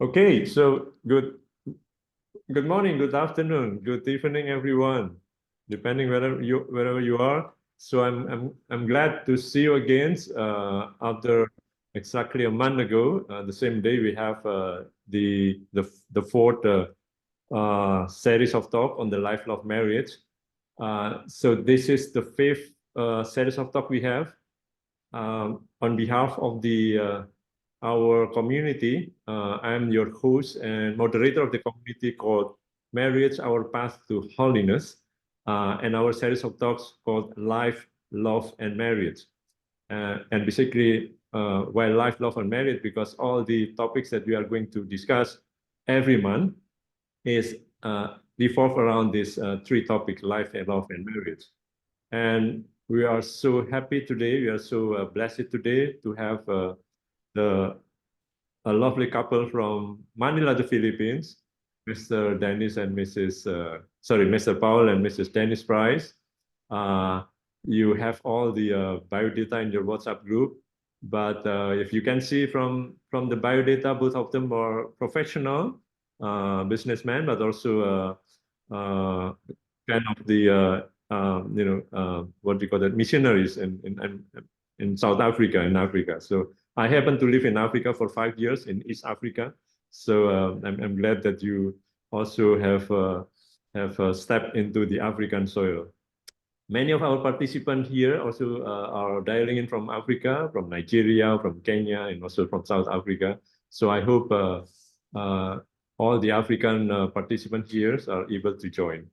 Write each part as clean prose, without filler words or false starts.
Okay, so good morning, good afternoon, good evening, everyone, depending wherever you are. So I'm glad to see you again after exactly a month ago. The same day we have the fourth series of talk on the life of marriage. So this is the fifth series of talk we have. On behalf of the our community, I am your host and moderator of the community called Marriage, Our Path to Holiness, and our series of talks called Life, Love, and Marriage. And basically, why life, love, and marriage? Because all the topics that we are going to discuss every month is revolve around these three topics: life, and love, and marriage. And we are so happy today. We are so blessed today to have the a lovely couple from Manila, the Philippines, Mr. Dennis and Mr. Paul and Mrs. Dennis Price. Uh, you have all the biodata in your WhatsApp group, but if you can see from the biodata, both of them are professional businessmen, but also kind of the what do you call that, missionaries in South Africa, in Africa. So I happen to live in Africa for 5 years in East Africa. So I'm glad that you also have stepped into the African soil. Many of our participants here also are dialing in from Africa, from Nigeria, from Kenya, and also from South Africa. So I hope all the African participants here are able to join.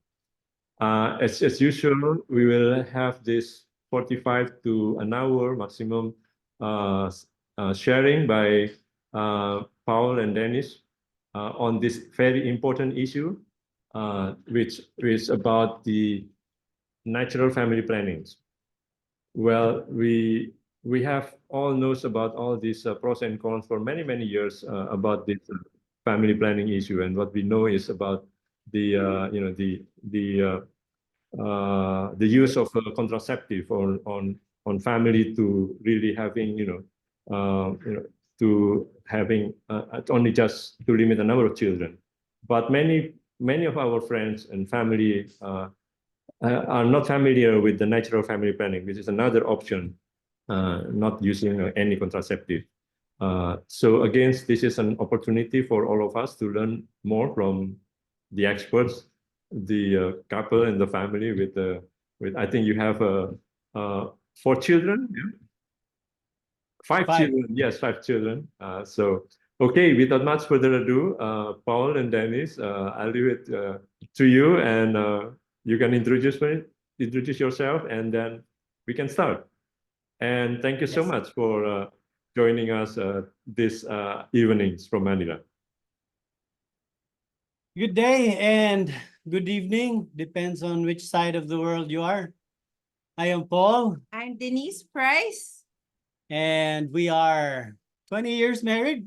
As usual, we will have this 45 to an hour maximum sharing by Paul and Dennis on this very important issue, which is about the natural family plannings. Well, we have all knows about all these pros and cons for many years about this family planning issue, and what we know is about the the use of contraceptive on family to really having to having only just to limit the number of children, but many of our friends and family are not familiar with the natural family planning, which is another option, not using any contraceptive. So again, this is an opportunity for all of us to learn more from the experts, the couple and the family with I think you have 4 children, yeah? Five Five. children, yes, 5 children. So okay, without much further ado, Paul and Dennis, I'll leave it to you, and you can introduce yourself, and then we can start. And thank you so Yes. much for joining us this evenings from Manila. Good day and good evening. Depends on which side of the world you are. I am Paul, I'm Denise Price and we are 20 years married.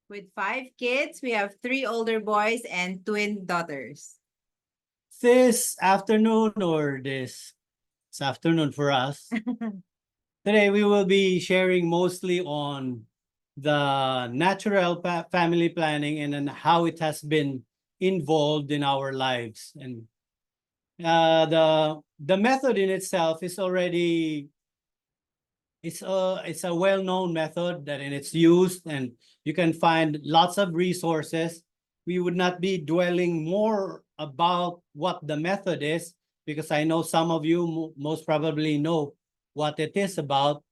with 5 kids. We have 3 older boys and twin daughters. This afternoon, or this afternoon for us, today we will be sharing mostly on the natural family planning and then how it has been involved in our lives. And the method in itself is already it's a well-known method that in its used, and you can find lots of resources. We would not be dwelling more about what the method is, because I know some of you most probably know what it is about,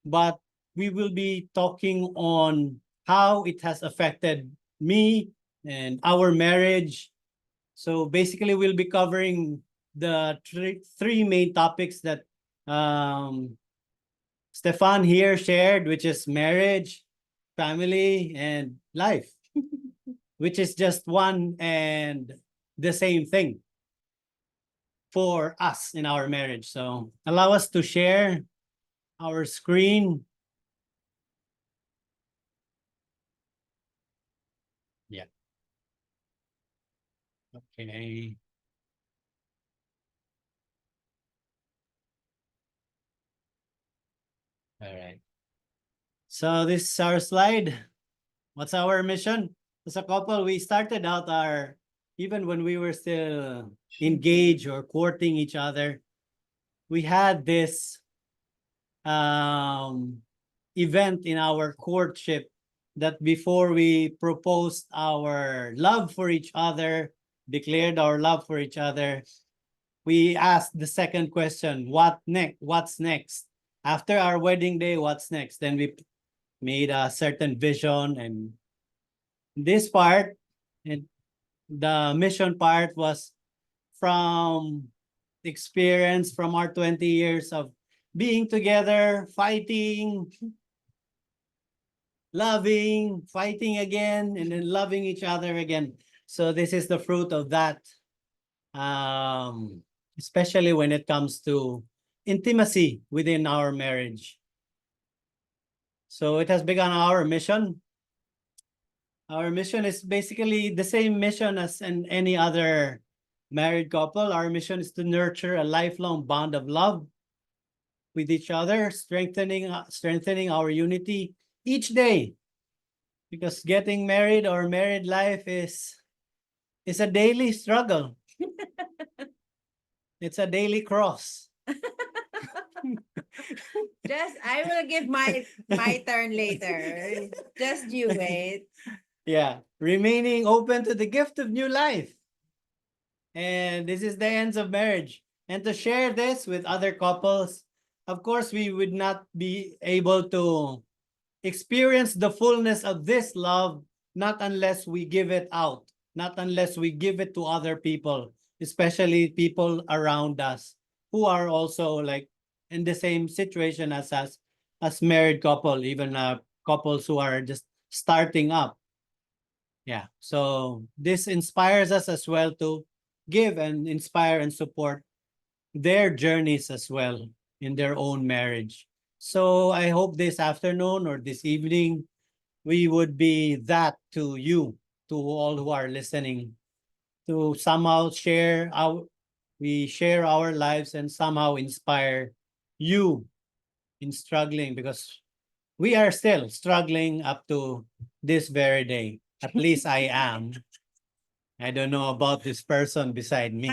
but we will be talking on how it has affected me and our marriage. So basically we'll be covering the three main topics that Stefan here shared, which is marriage, family, and life, which is just one and the same thing for us in our marriage. So allow us to share our screen. Yeah. Okay. All right. So this is our slide. What's our mission? as a couple, we started out even when we were still engaged or courting each other, we had this event in our courtship that before we proposed our love for each other, declared our love for each other, we asked the second question, what's next? After our wedding day, what's next? Then we made a certain vision, and this part, and the mission part was from experience from our 20 years of being together, fighting, loving, fighting again, and then loving each other again. So this is the fruit of that, especially when it comes to intimacy within our marriage. So it has begun our mission. Our mission is basically the same mission as in any other married couple. Our mission is to nurture a lifelong bond of love with each other, strengthening our unity each day. Because getting married or married life is a daily struggle. It's a daily cross. I will give my turn later. Just you wait. Yeah, remaining open to the gift of new life. And this is the ends of marriage. And to share this with other couples, of course, we would not be able to experience the fullness of this love, not unless we give it out, not unless we give it to other people, especially people around us who are also like in the same situation as us, as married couple, even couples who are just starting up. Yeah, so this inspires us as well to give and inspire and support their journeys as well in their own marriage. So I hope this afternoon or this evening, we would be that to you, to all who are listening, to somehow share our lives and somehow inspire you in struggling, because we are still struggling up to this very day. At least I am. I don't know about this person beside me.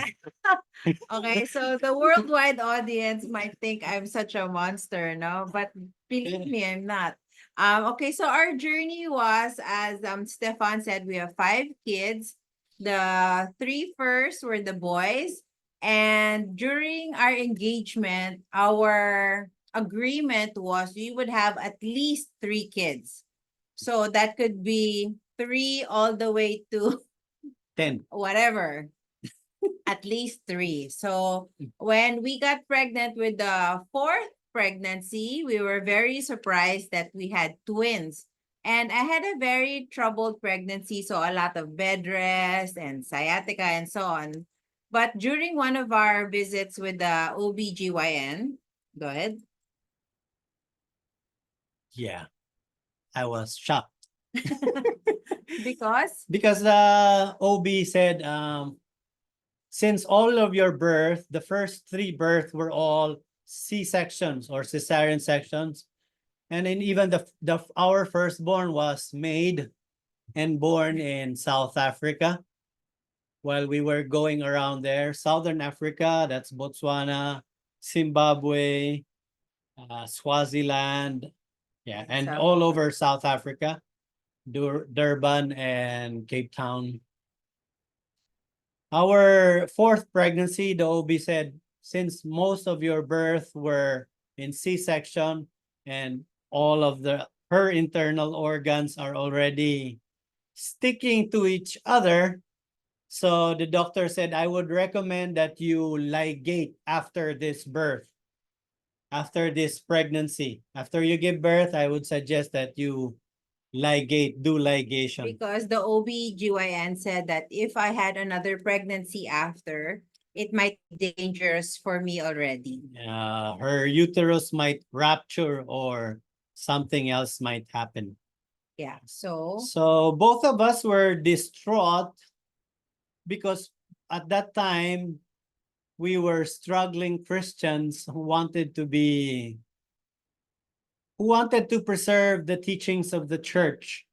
Okay, so the worldwide audience might think I'm such a monster, no? But believe me, I'm not. Okay, so our journey was, as Stefan said, we have 5 kids. The 3 first were the boys. And during our engagement, our agreement was we would have at least 3 kids. So that could be 3 all the way to 10. whatever. At least 3. So when we got pregnant with the 4th pregnancy, we were very surprised that we had twins. And I had a very troubled pregnancy, so a lot of bed rest and sciatica and so on. But during one of our visits with the OBGYN, go ahead. Yeah, I was shocked. Because Because the OB said, since all of your birth, the first 3 births were all C-sections or cesarean sections. And then even our firstborn was made and born in South Africa while we were going around there. Southern Africa, that's Botswana, Zimbabwe, Swaziland, yeah, and all over South Africa, Durban and Cape Town. Our 4th pregnancy, the OB said, since most of your birth were in C-section and all of her internal organs are already sticking to each other, so the doctor said, I would recommend that you ligate after this birth, after this pregnancy. After you give birth, I would suggest that you do ligation. because the OB/GYN said that if I had another pregnancy after, it might be dangerous for me already. Her uterus might rupture or something else might happen. Yeah, so So both of us were distraught because at that time we were struggling Christians who wanted to preserve the teachings of the church.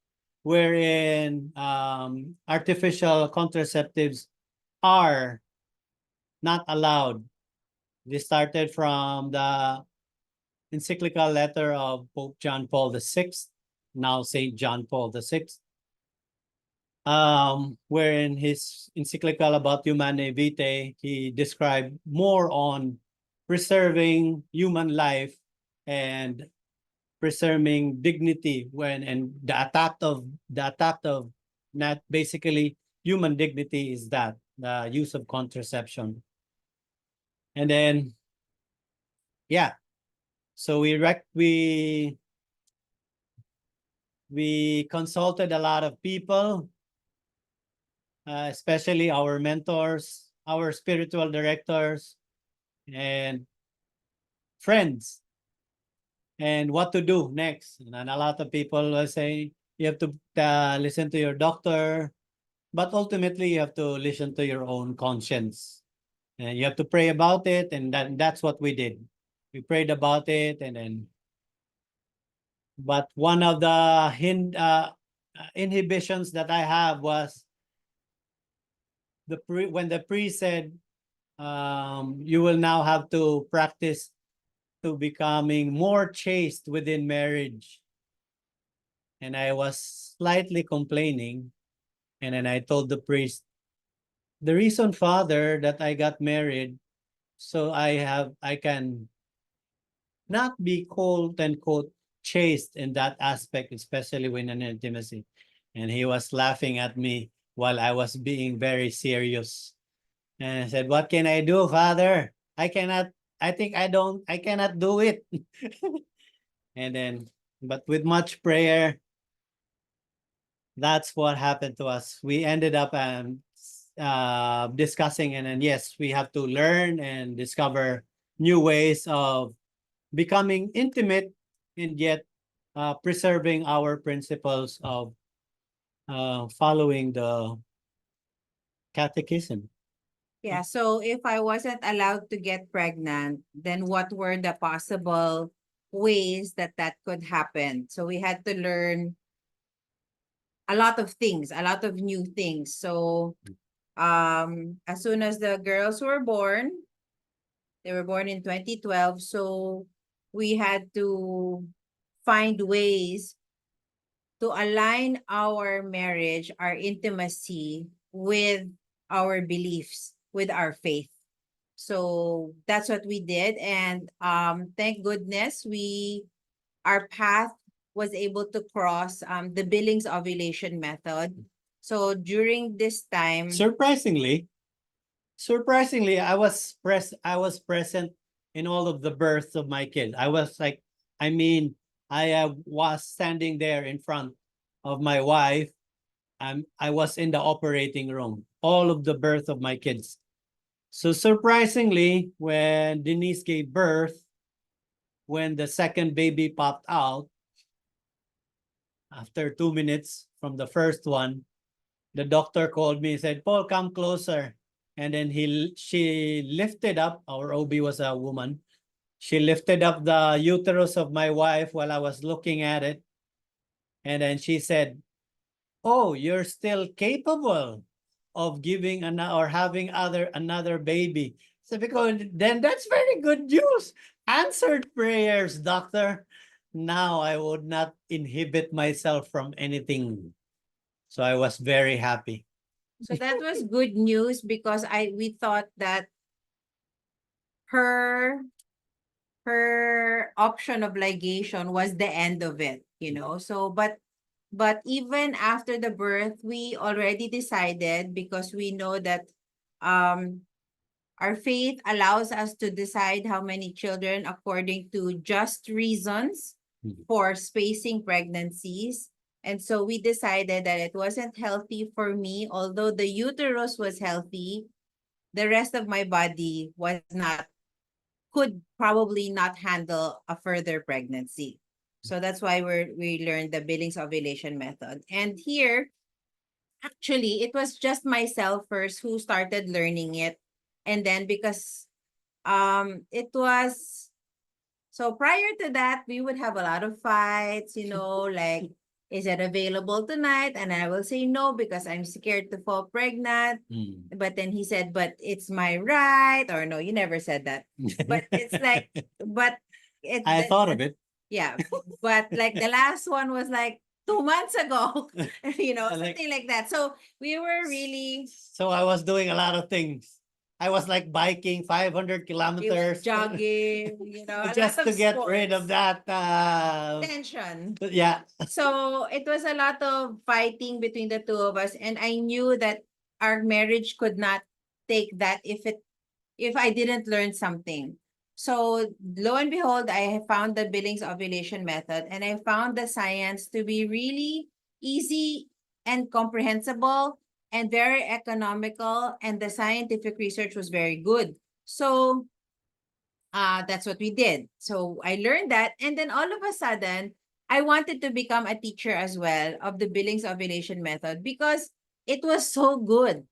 wherein artificial contraceptives are not allowed. This started from the encyclical letter of Pope John Paul VI, now Saint John Paul VI, wherein his encyclical about Humanae Vitae, he described more on preserving human life and preserving dignity and the attack of not basically human dignity is that the use of contraception. And then yeah, so we consulted a lot of people, especially our mentors, our spiritual directors, and friends, and what to do next. And a lot of people will say you have to listen to your doctor, but ultimately you have to listen to your own conscience. And you have to pray about it, and that's what we did. We prayed about it, and then. But one of the inhibitions that I have was when the priest said, you will now have to practice to becoming more chaste within marriage. And I was slightly complaining. And then I told the priest, the reason, Father, that I got married, so I can not be quote unquote chaste in that aspect, especially when in intimacy. And he was laughing at me while I was being very serious. And I said, what can I do, Father? I cannot do it. And then, but with much prayer, that's what happened to us. We ended up discussing, and then yes, we have to learn and discover new ways of becoming intimate and yet preserving our principles of following the catechism. Yeah, so if I wasn't allowed to get pregnant, then what were the possible ways that could happen? So we had to learn a lot of things, a lot of new things. So as soon as the girls were born, they were born in 2012, so we had to find ways to align our marriage, our intimacy with our beliefs, with our faith. So that's what we did. And thank goodness our path was able to cross the Billings ovulation method. So during this time, Surprisingly, I was present in all of the births of my kids. I was was standing there in front of my wife. I was in the operating room, all of the birth of my kids. So surprisingly, when Denise gave birth, when the second baby popped out, after 2 minutes from the first one, the doctor called me and said, Paul, come closer. And then she lifted up, our OB was a woman. She lifted up the uterus of my wife while I was looking at it. And then she said, oh, you're still capable of giving or having another baby. So because then that's very good news. Answered prayers, doctor. Now I would not inhibit myself from anything. So I was very happy. so that was good news because we thought that her option of ligation was the end of it, So but even after the birth, we already decided, because we know that our faith allows us to decide how many children according to just reasons for spacing pregnancies. And so we decided that it wasn't healthy for me, although the uterus was healthy, the rest of my body could probably not handle a further pregnancy. So that's why we learned the Billings ovulation method. And here, actually, it was just myself first who started learning it. And then because it was, so prior to that, we would have a lot of fights, like is it available tonight? And I will say no because I'm scared to fall pregnant. Mm. But then he said, but it's my right. Or no, you never said that. But it's like, but it. I thought of it. Yeah, but like the last one was like 2 months ago, you know, Like- something like that. So we were really So I was doing a lot of things. I was like biking 500 we were kilometers jogging, you know, a just lot to of get rid of sports. that. Tension. Yeah. So it was a lot of fighting between the two of us, and I knew that our marriage could not take that if I didn't learn something. So lo and behold, I have found the Billings ovulation method, and I found the science to be really easy and comprehensible and very economical, and the scientific research was very good. So that's what we did. So I learned that, and then all of a sudden, I wanted to become a teacher as well of the Billings ovulation method because it was so good.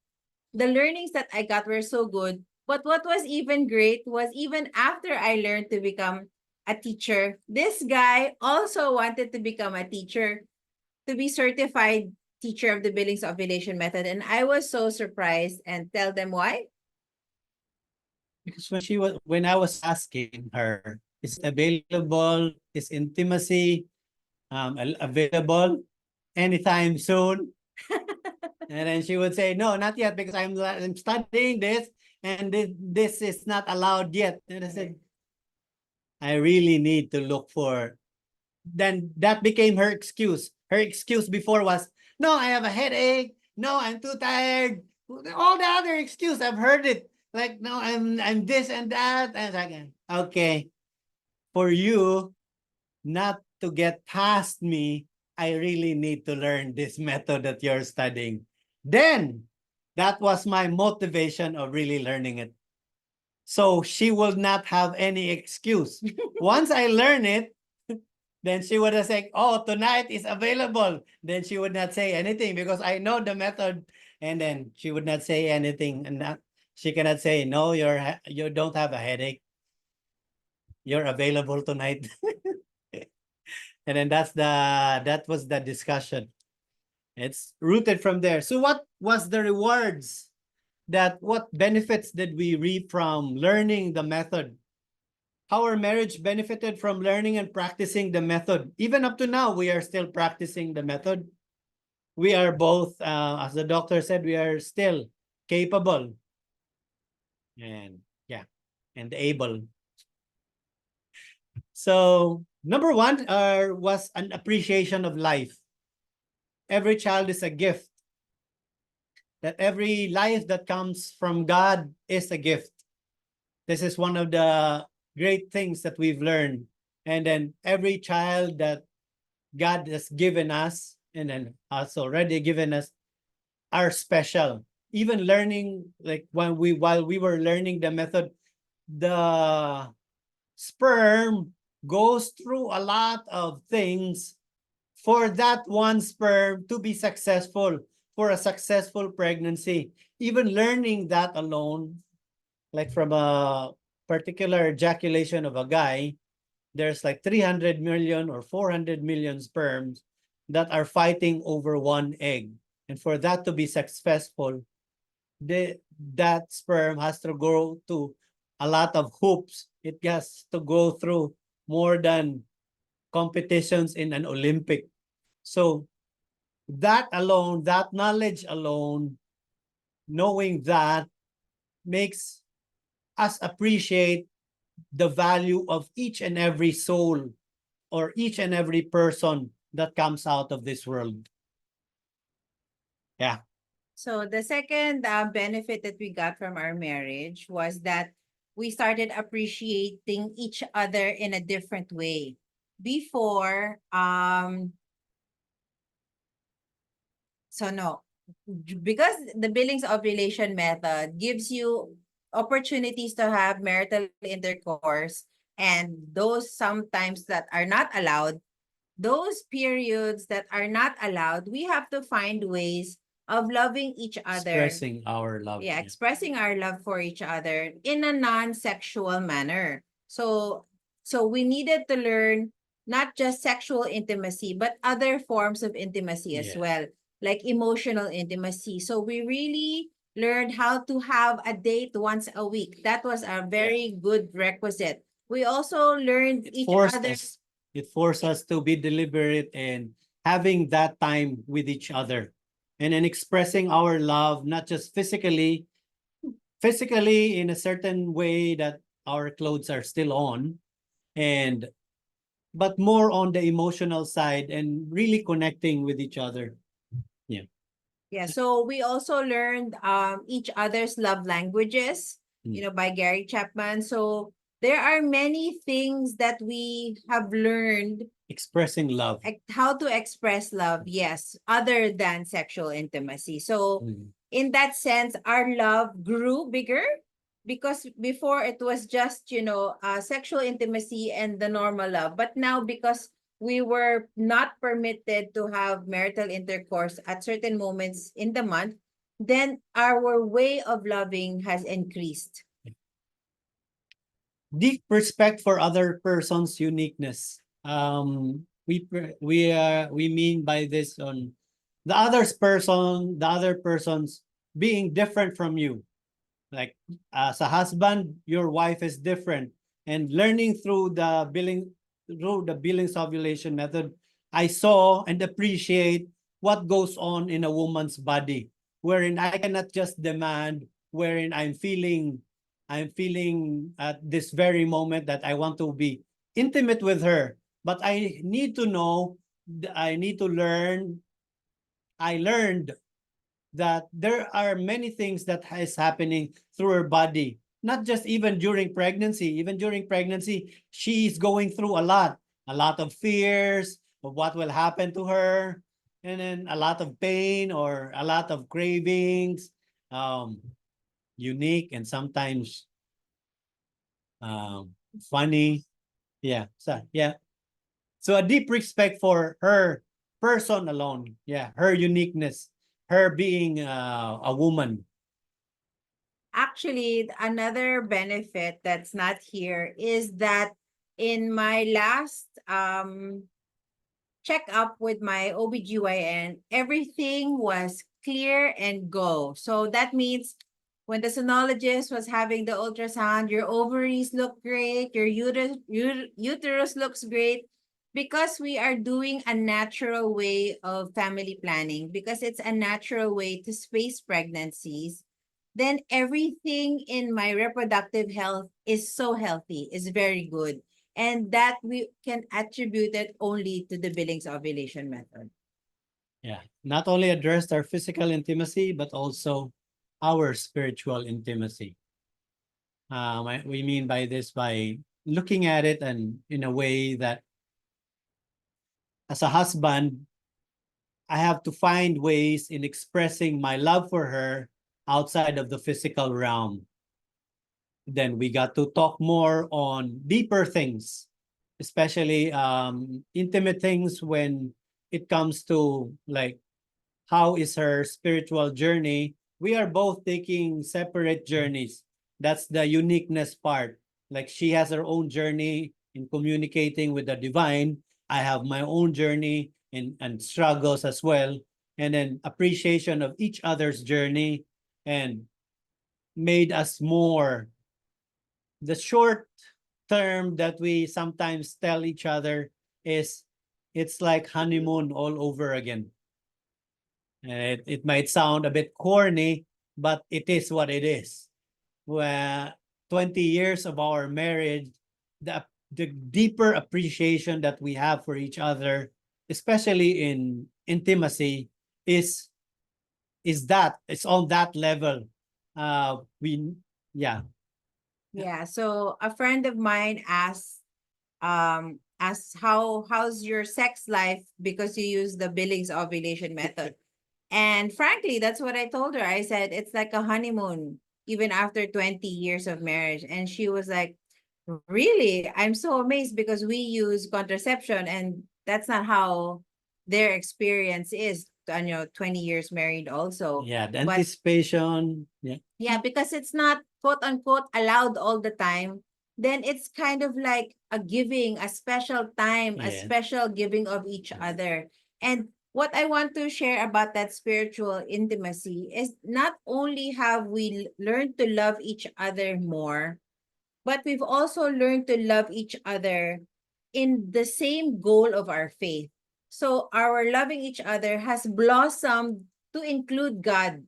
The learnings that I got were so good. But what was even great was even after I learned to become a teacher, this guy also wanted to become a teacher, to be certified teacher of the Billings ovulation method. And I was so surprised, and tell them why. Because when I was asking her, is it available? Is intimacy available anytime soon? And then she would say, no, not yet, because I'm studying this, and this is not allowed yet. And I said, I really need to look for. Then that became her excuse. Her excuse before was, no, I have a headache. No, I'm too tired. All the other excuse, I've heard it. Like, no, I'm this and that. And again, okay, for you not to get past me, I really need to learn this method that you're studying. Then that was my motivation of really learning it. So she will not have any excuse. Once I learn it, then she would have said, oh, tonight is available. Then she would not say anything because I know the method. And then she would not say anything. And she cannot say, no, you don't have a headache. You're available tonight. And then that was the discussion. It's rooted from there. So what was the rewards? What benefits did we reap from learning the method? How our marriage benefited from learning and practicing the method. Even up to now, we are still practicing the method. We are both, as the doctor said, we are still capable and able. So number one was an appreciation of life. Every child is a gift. That every life that comes from God is a gift. This is one of the great things that we've learned. And then every child that God has given us and then has already given us are special. Even learning, like while we were learning the method, the sperm goes through a lot of things for that one sperm to be successful, for a successful pregnancy. Even learning that alone, like from a particular ejaculation of a guy, there's like 300 million or 400 million sperms that are fighting over one egg. And for that to be successful, that sperm has to go to a lot of hoops. It has to go through more than competitions in an Olympic. So that alone, that knowledge alone, knowing that makes us appreciate the value of each and every soul or each and every person that comes out of this world. Yeah. So the second benefit that we got from our marriage was that we started appreciating each other in a different way. Before, because the Billings ovulation method gives you opportunities to have marital intercourse, and those sometimes that are not allowed, those periods that are not allowed, we have to find ways of loving each other. Expressing our love. Yeah, expressing our love for each other in a non-sexual manner. So we needed to learn not just sexual intimacy, but other forms of intimacy as Yeah. well, like emotional intimacy. So we really learned how to have a date once a week. That was a very good requisite. We also learned It each forced other. us, it forced us to be deliberate and having that time with each other. And then expressing our love, not just physically in a certain way that our clothes are still on, and but more on the emotional side and really connecting with each other. Yeah, so we also learned each other's love languages, by Gary Chapman. So there are many things that we have learned Expressing love. how to express love, yes, other than sexual intimacy. So Mm. in that sense, our love grew bigger because before it was just, sexual intimacy and the normal love. But now, because we were not permitted to have marital intercourse at certain moments in the month, then our way of loving has increased. Deep respect for other person's uniqueness. We mean by this on the other person's being different from you. Like as a husband, your wife is different, and learning through the Billings ovulation method, I saw and appreciate what goes on in a woman's body, wherein I cannot just demand, wherein I'm feeling at this very moment that I want to be intimate with her, but I need to know, I need to learn. I learned that there are many things that is happening through her body, not just even during pregnancy. Even during pregnancy, she's going through a lot of fears of what will happen to her, and then a lot of pain or a lot of cravings, unique and sometimes funny. Yeah. So yeah. So a deep respect for her person alone. Yeah. Her uniqueness, her being a woman. Actually, another benefit that's not here is that in my last check up with my OBGYN, everything was clear and go. So that means when the sonologist was having the ultrasound, your ovaries look great, your uterus looks great, because we are doing a natural way of family planning, because it's a natural way to space pregnancies. Then everything in my reproductive health is so healthy, is very good. And that we can attribute it only to the Billings ovulation method. Yeah. Not only addressed our physical intimacy, but also our spiritual intimacy. We mean by this by looking at it and in a way that as a husband, I have to find ways in expressing my love for her outside of the physical realm. Then we got to talk more on deeper things, especially intimate things when it comes to like how is her spiritual journey. We are both taking separate journeys. That's the uniqueness part. Like she has her own journey in communicating with the divine. I have my own journey and struggles as well. And then appreciation of each other's journey and made us more. The short term that we sometimes tell each other is it's like honeymoon all over again. It might sound a bit corny, but it is what it is. Where 20 years of our marriage, the deeper appreciation that we have for each other, especially in intimacy, is that it's on that level. We yeah. Yeah. So a friend of mine asked how's your sex life because you use the Billings ovulation method. And frankly, that's what I told her. I said it's like a honeymoon, even after 20 years of marriage. And she was like, really? I'm so amazed because we use contraception and that's not how their experience is. 20 years married also. Yeah, the But anticipation. Yeah. yeah, because it's not quote unquote allowed all the time, then it's kind of like a giving, a special time, a Yes. special giving of each other. And what I want to share about that spiritual intimacy is not only have we learned to love each other more, but we've also learned to love each other in the same goal of our faith. So our loving each other has blossomed to include God,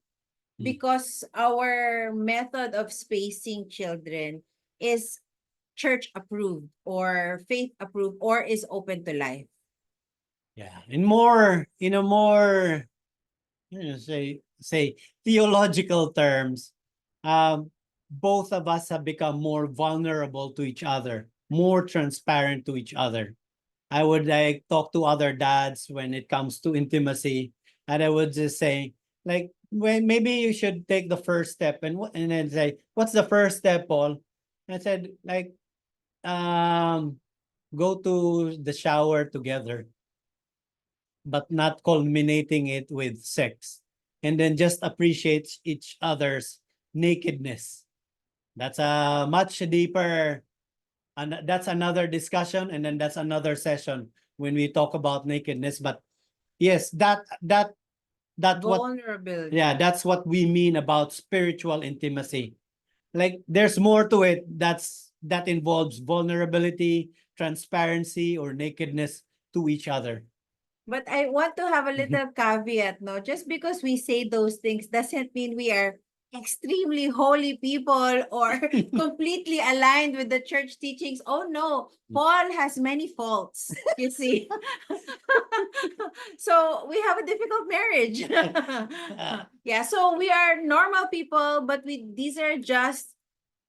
because our method of spacing children is church approved or faith approved or is open to life. Yeah, in a more, say theological terms, both of us have become more vulnerable to each other, more transparent to each other. I would like talk to other dads when it comes to intimacy, and I would just say, like, when maybe you should take the first step, and then say, what's the first step, Paul? I said, like, go to the shower together, but not culminating it with sex. And then just appreciate each other's nakedness. That's a much deeper, and that's another discussion, and then that's another session when we talk about nakedness. But yes, that what, Vulnerability. yeah, that's what we mean about spiritual intimacy. Like there's more to it that involves vulnerability, transparency, or nakedness to each other. But I want to have a little caveat, no? Just because we say those things doesn't mean we are extremely holy people or completely aligned with the church teachings. Oh no, Paul has many faults, you see. So we have a difficult marriage. Yeah, so we are normal people, but these are just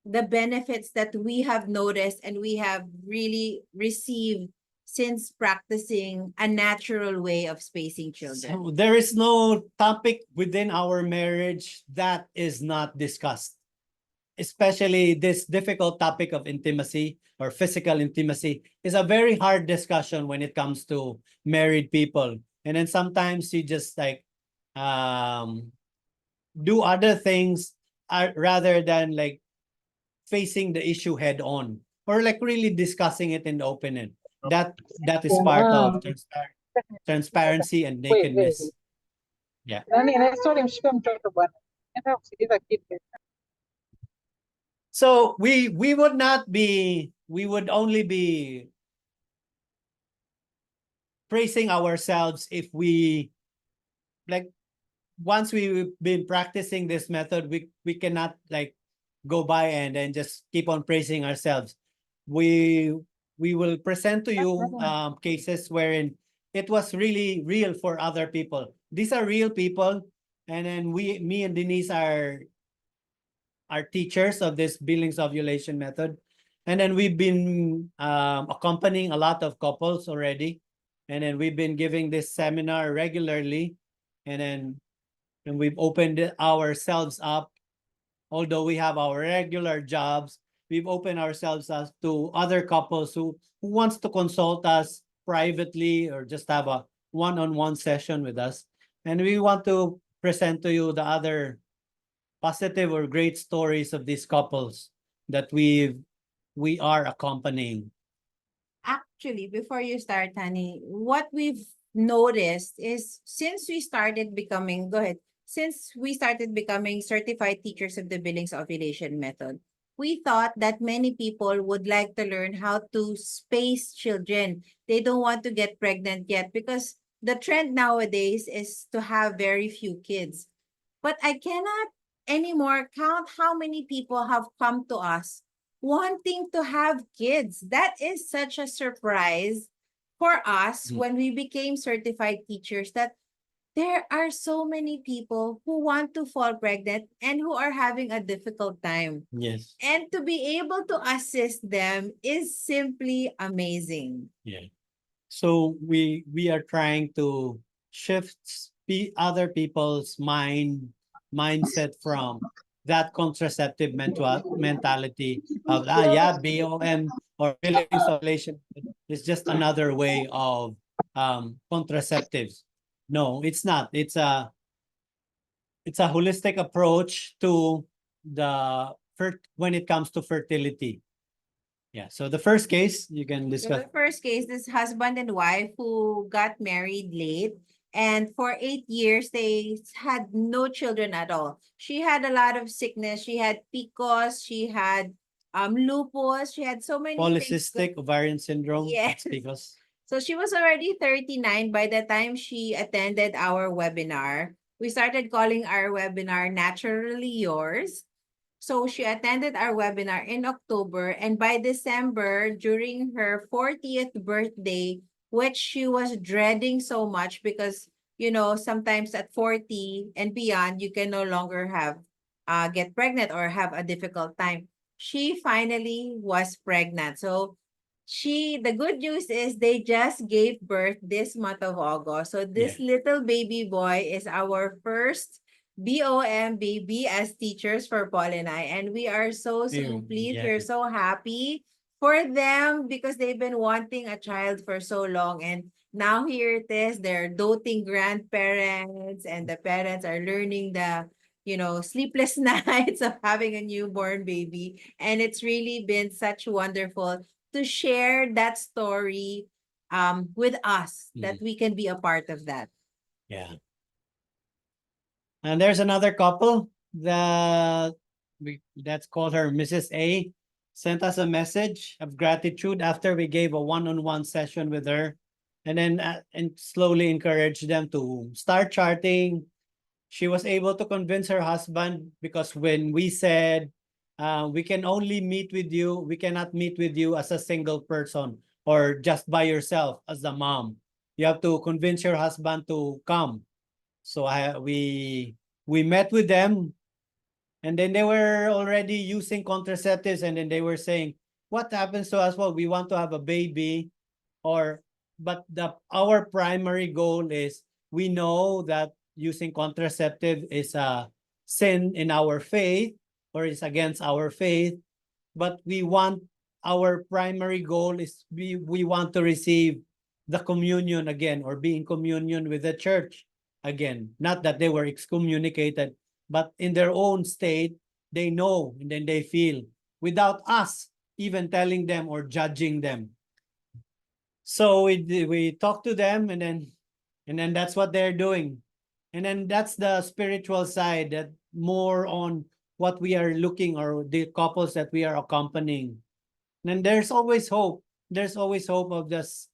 the benefits that we have noticed and we have really received since practicing a natural way of spacing children. So there is no topic within our marriage that is not discussed, especially this difficult topic of intimacy or physical intimacy is a very hard discussion when it comes to married people. And then sometimes you just like do other things rather than like facing the issue head on or like really discussing it in the open end. That is part of transparency and nakedness. Yeah. So we would not be, we would only be praising ourselves if we, like, once we've been practicing this method, we cannot like go by and then just keep on praising ourselves. We will present to you cases wherein it was really real for other people. These are real people, and then me and Denise are teachers of this Billings ovulation method. And then we've been accompanying a lot of couples already. And then we've been giving this seminar regularly. And then we've opened ourselves up. Although we have our regular jobs, we've opened ourselves up to other couples who wants to consult us privately or just have a one-on-one session with us. And we want to present to you the other positive or great stories of these couples that we are accompanying. Actually, before you start, honey, what we've noticed is since we started becoming certified teachers of the Billings ovulation method, we thought that many people would like to learn how to space children. They don't want to get pregnant yet because the trend nowadays is to have very few kids. But I cannot anymore count how many people have come to us wanting to have kids. That is such a surprise for us when we became certified teachers, that there are so many people who want to fall pregnant and who are having a difficult time. Yes. And to be able to assist them is simply amazing. Yeah. So we are trying to shift other people's mindset from that contraceptive mentality of BOM or Billings ovulation is just another way of contraceptives. No, it's not. It's a holistic approach to when it comes to fertility. Yeah, so the first case, you can So discuss. the first case, this husband and wife who got married late. And for 8 years, they had no children at all. She had a lot of sickness. She had PCOS. She had lupus. She had so many things. Polycystic ovarian syndrome. Yes. That's because So she was already 39 by the time she attended our webinar. We started calling our webinar Naturally Yours. So she attended our webinar in October, and by December, during her 40th birthday, which she was dreading so much because, you know, sometimes at 40 and beyond, you can no longer get pregnant or have a difficult time. She finally was pregnant. So the good news is they just gave birth this month of August. So this little baby boy is our first BOM baby as teachers for Paul and I. And we are so pleased. yeah. We're so happy for them because they've been wanting a child for so long. And now here it is, they're doting grandparents, and the parents are learning the, you know, sleepless nights of having a newborn baby. And it's really been such wonderful to share that story with us, that we can be a part of that. Yeah. And there's another couple that that's called her Mrs. A, sent us a message of gratitude after we gave a one-on-one session with her, and then and slowly encouraged them to start charting. She was able to convince her husband because when we said we can only meet with you, we cannot meet with you as a single person or just by yourself as the mom. You have to convince your husband to come. So we met with them, and then they were already using contraceptives, and then they were saying, what happens to us? Well, we want to have a baby, but our primary goal is we know that using contraceptive is a sin in our faith or is against our faith, but our primary goal is we want to receive the communion again or be in communion with the church again. Not that they were excommunicated, but in their own state, they know and then they feel without us even telling them or judging them. So we talk to them, and then that's what they're doing. And then that's the spiritual side, that more on what we are looking, or the couples that we are accompanying. And there's always hope. There's always hope of just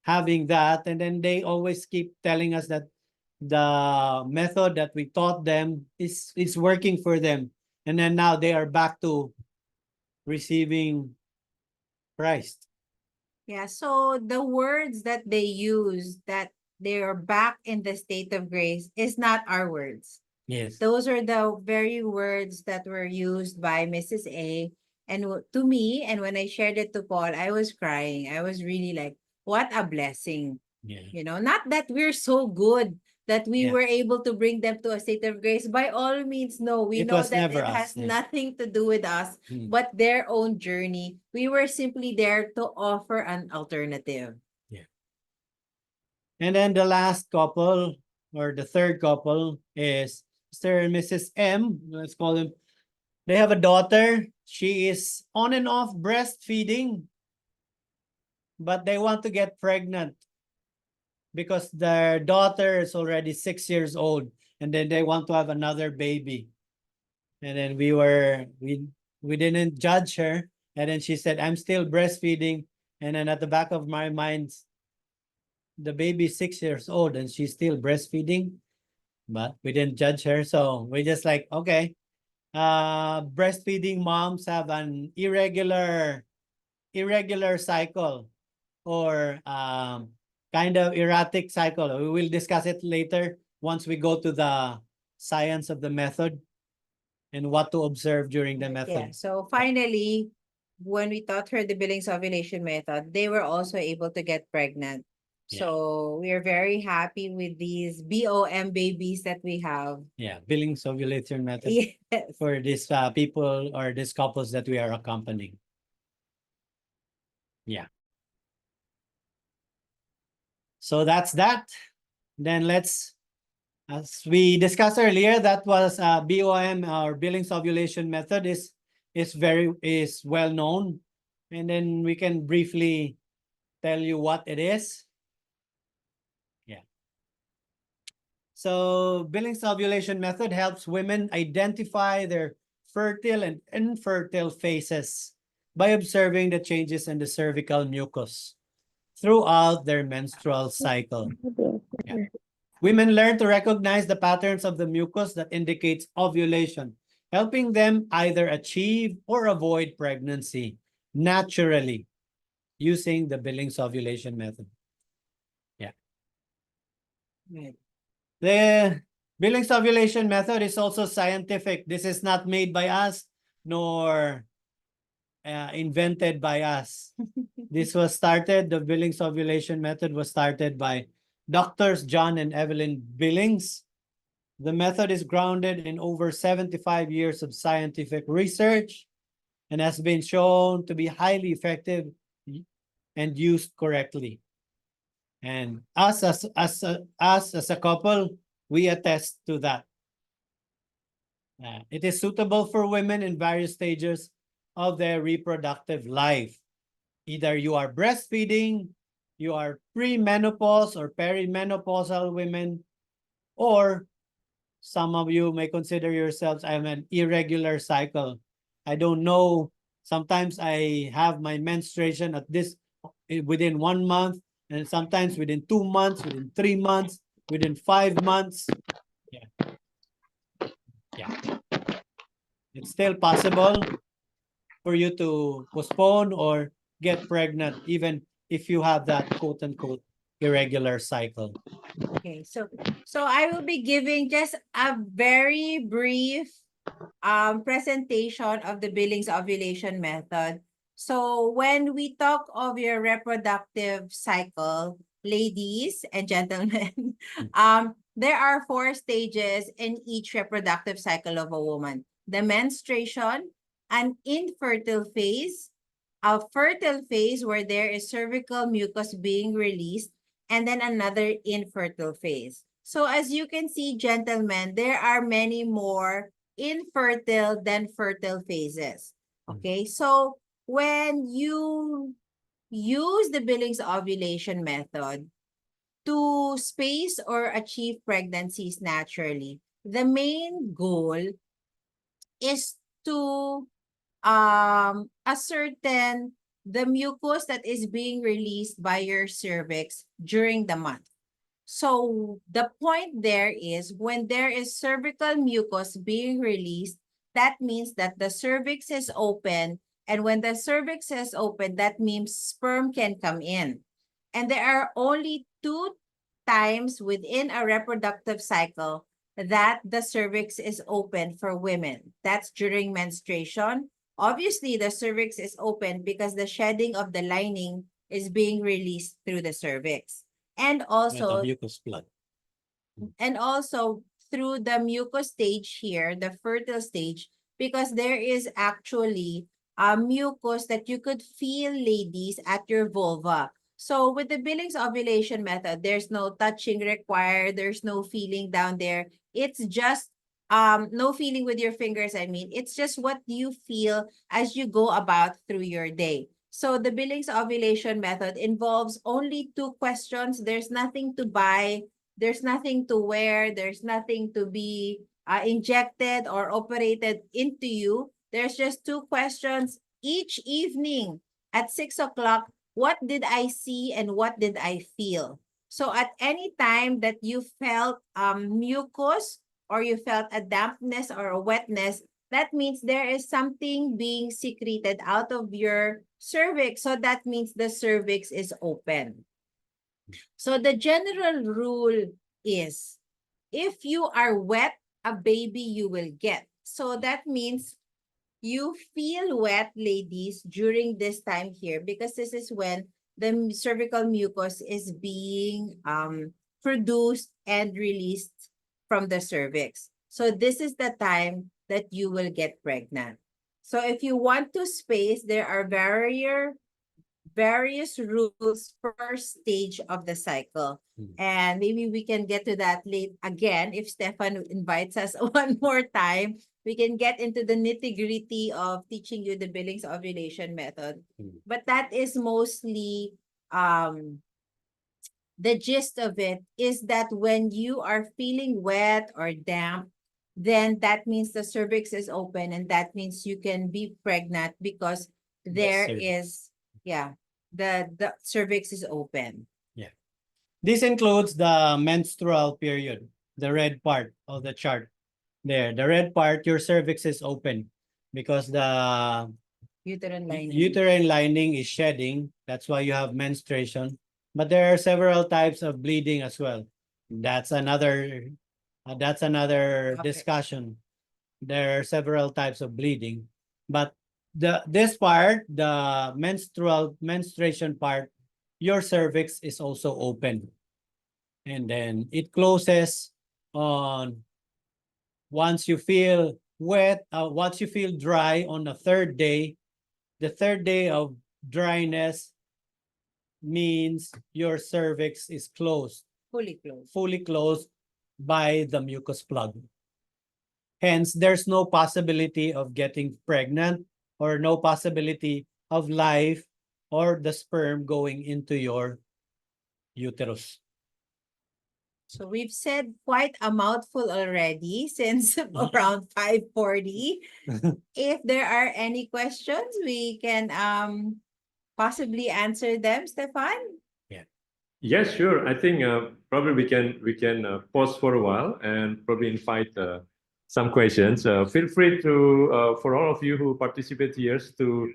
having that. And then they always keep telling us that the method that we taught them is working for them. And then now they are back to receiving Christ. Yeah, so the words that they use, that they are back in the state of grace, is not our words. Yes. Those are the very words that were used by Mrs. A. And to me, and when I shared it to Paul, I was crying. I was really like, what a blessing. Yeah. You know, not that we're so good that we Yeah. were able to bring them to a state of grace. By all means, no. We It know was that never it us, has yeah. nothing to do with us, but their own journey. We were simply there to offer an alternative. And then the last couple, or the third couple, is Mr. and Mrs. M. Let's call them. They have a daughter. She is on and off breastfeeding, but they want to get pregnant because their daughter is already 6 years old, and then they want to have another baby. And then we didn't judge her, and then she said, I'm still breastfeeding. And then at the back of my mind, the baby is 6 years old and she's still breastfeeding, but we didn't judge her. So we just like, okay, breastfeeding moms have an irregular cycle, or kind of erratic cycle. We will discuss it later once we go to the science of the method and what to observe during the method. Yeah. So finally, when we taught her the Billings ovulation method, they were also able to get pregnant. So we are very happy with these BOM babies that we have. Yeah, Billings ovulation method Yes. for these people or these couples that we are accompanying. Yeah. So that's that. Then let's, as we discussed earlier, that was BOM or Billings ovulation method is well known. And then we can briefly tell you what it is. Yeah. So Billings ovulation method helps women identify their fertile and infertile phases by observing the changes in the cervical mucus throughout their menstrual cycle. Yeah. Women learn to recognize the patterns of the mucus that indicates ovulation, helping them either achieve or avoid pregnancy naturally using the Billings ovulation method. Yeah. Right. The Billings ovulation method is also scientific. This is not made by us nor invented by us. This was started, the Billings ovulation method was started by Doctors John and Evelyn Billings. The method is grounded in over 75 years of scientific research and has been shown to be highly effective and used correctly. And us as a couple, we attest to that. It is suitable for women in various stages of their reproductive life. Either you are breastfeeding, you are pre-menopause or perimenopausal women, or some of you may consider yourselves, I'm an irregular cycle. I don't know. Sometimes I have my menstruation at this within 1 month, and sometimes within 2 months, within 3 months, within 5 months. Yeah. Yeah. It's still possible for you to postpone or get pregnant, even if you have that quote unquote irregular cycle. Okay, so I will be giving just a very brief presentation of the Billings ovulation method. So when we talk of your reproductive cycle, ladies and gentlemen, there are 4 stages in each reproductive cycle of a woman. The menstruation, an infertile phase, a fertile phase where there is cervical mucus being released, and then another infertile phase. So as you can see, gentlemen, there are many more infertile than fertile phases. Okay, so when you use the Billings ovulation method to space or achieve pregnancies naturally, the main goal is to ascertain the mucus that is being released by your cervix during the month. So the point there is when there is cervical mucus being released, that means that the cervix is open. And when the cervix is open, that means sperm can come in. And there are only 2 times within a reproductive cycle that the cervix is open for women. That's during menstruation. Obviously, the cervix is open because the shedding of the lining is being released through the cervix. And also, The mucus plug. Through the mucus stage here, the fertile stage, because there is actually a mucus that you could feel, ladies, at your vulva. So with the Billings ovulation method, there's no touching required, there's no feeling down there. It's just no feeling with your fingers, I mean. It's just what you feel as you go about through your day. So the Billings ovulation method involves only 2 questions. There's nothing to buy, there's nothing to wear, there's nothing to be injected or operated into you. There's just 2 questions each evening at 6 o'clock. What did I see and what did I feel? So at any time that you felt mucus or you felt a dampness or a wetness, that means there is something being secreted out of your cervix. So that means the cervix is open. So the general rule is, if you are wet, a baby you will get. So that means you feel wet, ladies, during this time here, because this is when the cervical mucus is being produced and released from the cervix. So this is the time that you will get pregnant. So if you want to space, there are various rules per stage of the cycle. And maybe we can get to that late again if Stefan invites us one more time we can get into the nitty-gritty of teaching you the Billings ovulation method. Mm. But that is mostly the gist of it is that when you are feeling wet or damp, then that means the cervix is open, and that means you can be pregnant because there cervix. is, yeah, the cervix is open. This includes the menstrual period, the red part of the chart. There, the red part, your cervix is open because the Uterine lining. uterine lining is shedding. That's why you have menstruation. But there are several types of bleeding as well. That's another Okay. discussion. There are several types of bleeding, but this part, the menstruation part, your cervix is also open, and then it closes on once you feel wet. Once you feel dry on the third day, the third day of dryness means your cervix is closed, fully closed by the mucus plug. Hence, there's no possibility of getting pregnant or no possibility of life or the sperm going into your uterus. So we've said quite a mouthful already since around 5:40. If there are any questions, we can possibly answer them, Stefan. Yes, sure. I think probably we can pause for a while and probably invite some questions. Feel free to for all of you who participate here to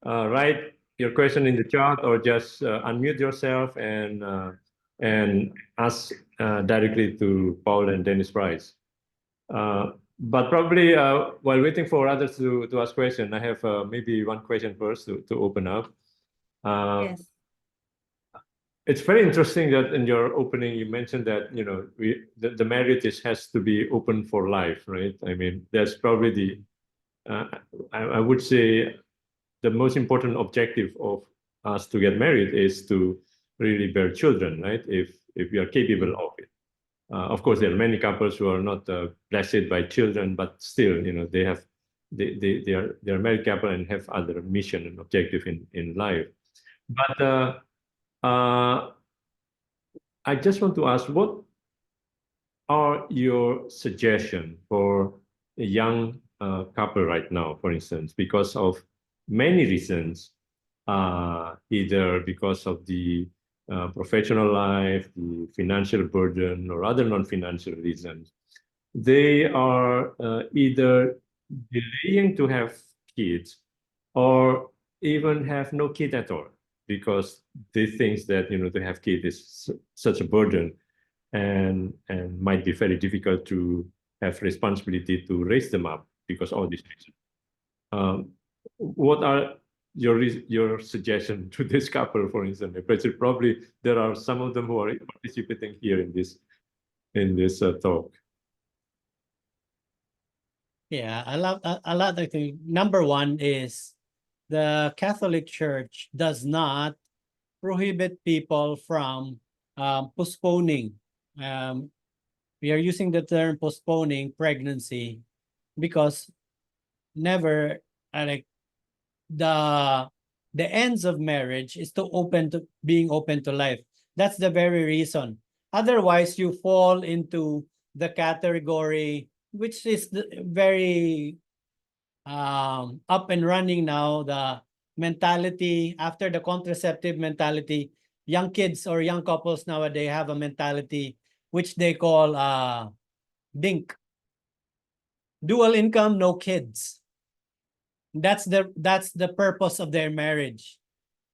write your question in the chat or just unmute yourself and ask directly to Paul and Dennis Price. But probably while waiting for others to ask questions, I have maybe one question first to open up. Yes. It's very interesting that in your opening you mentioned that the marriage has to be open for life, right? I mean, that's probably the I would say the most important objective of us to get married is to really bear children, right? If we are capable of it. Of course, there are many couples who are not blessed by children, but still, they are married couple and have other mission and objective in life. But I just want to ask, what are your suggestions for a young couple right now, for instance, because of many reasons, either because of the professional life, the financial burden, or other non-financial reasons. They are either delaying to have kids or even have no kid at all because they think that to have kids is such a burden and might be very difficult to have responsibility to raise them up because all these reasons. What are your suggestion to this couple, for instance? Probably there are some of them who are participating here in this talk. Yeah, a lot of things. Number one is the Catholic Church does not prohibit people from postponing. We are using the term postponing pregnancy because never like the ends of marriage is to being open to life. That's the very reason. Otherwise, you fall into the category which is very up and running now, the mentality after the contraceptive mentality. Young kids or young couples nowadays have a mentality which they call DINK, dual income, no kids. That's the purpose of their marriage.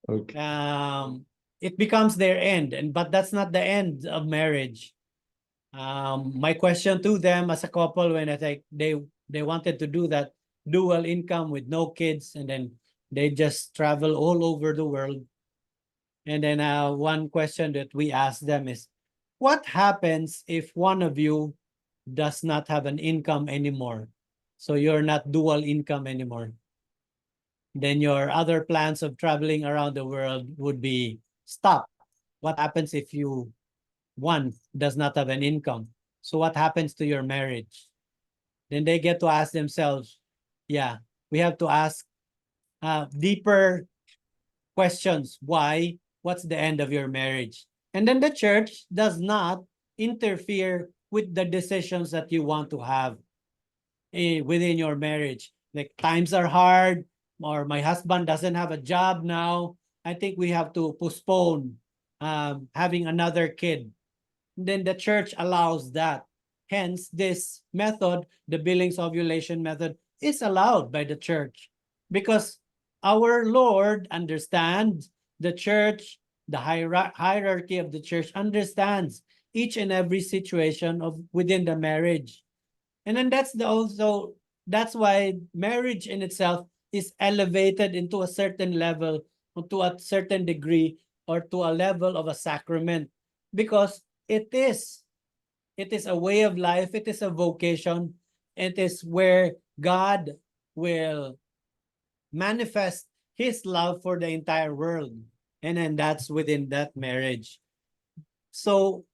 Okay. It becomes their end, but that's not the end of marriage. My question to them as a couple, when I think they wanted to do that dual income with no kids, and then they just travel all over the world. And then one question that we ask them is, what happens if one of you does not have an income anymore? So you're not dual income anymore. Then your other plans of traveling around the world would be stopped. What happens if one does not have an income? So what happens to your marriage? then they get to ask themselves, yeah, we have to ask deeper questions. Why? What's the end of your marriage? And then the church does not interfere with the decisions that you want to have within your marriage. Like times are hard, or my husband doesn't have a job now. I think we have to postpone having another kid. Then the church allows that. Hence, this method, the Billings ovulation method, is allowed by the church because our Lord understands the church, the hierarchy of the church understands each and every situation of within the marriage. And then that's why marriage in itself is elevated into a certain level, to a certain degree, or to a level of a sacrament, because it is a way of life, it is a vocation, it is where God will manifest his love for the entire world. And then that's within that marriage. So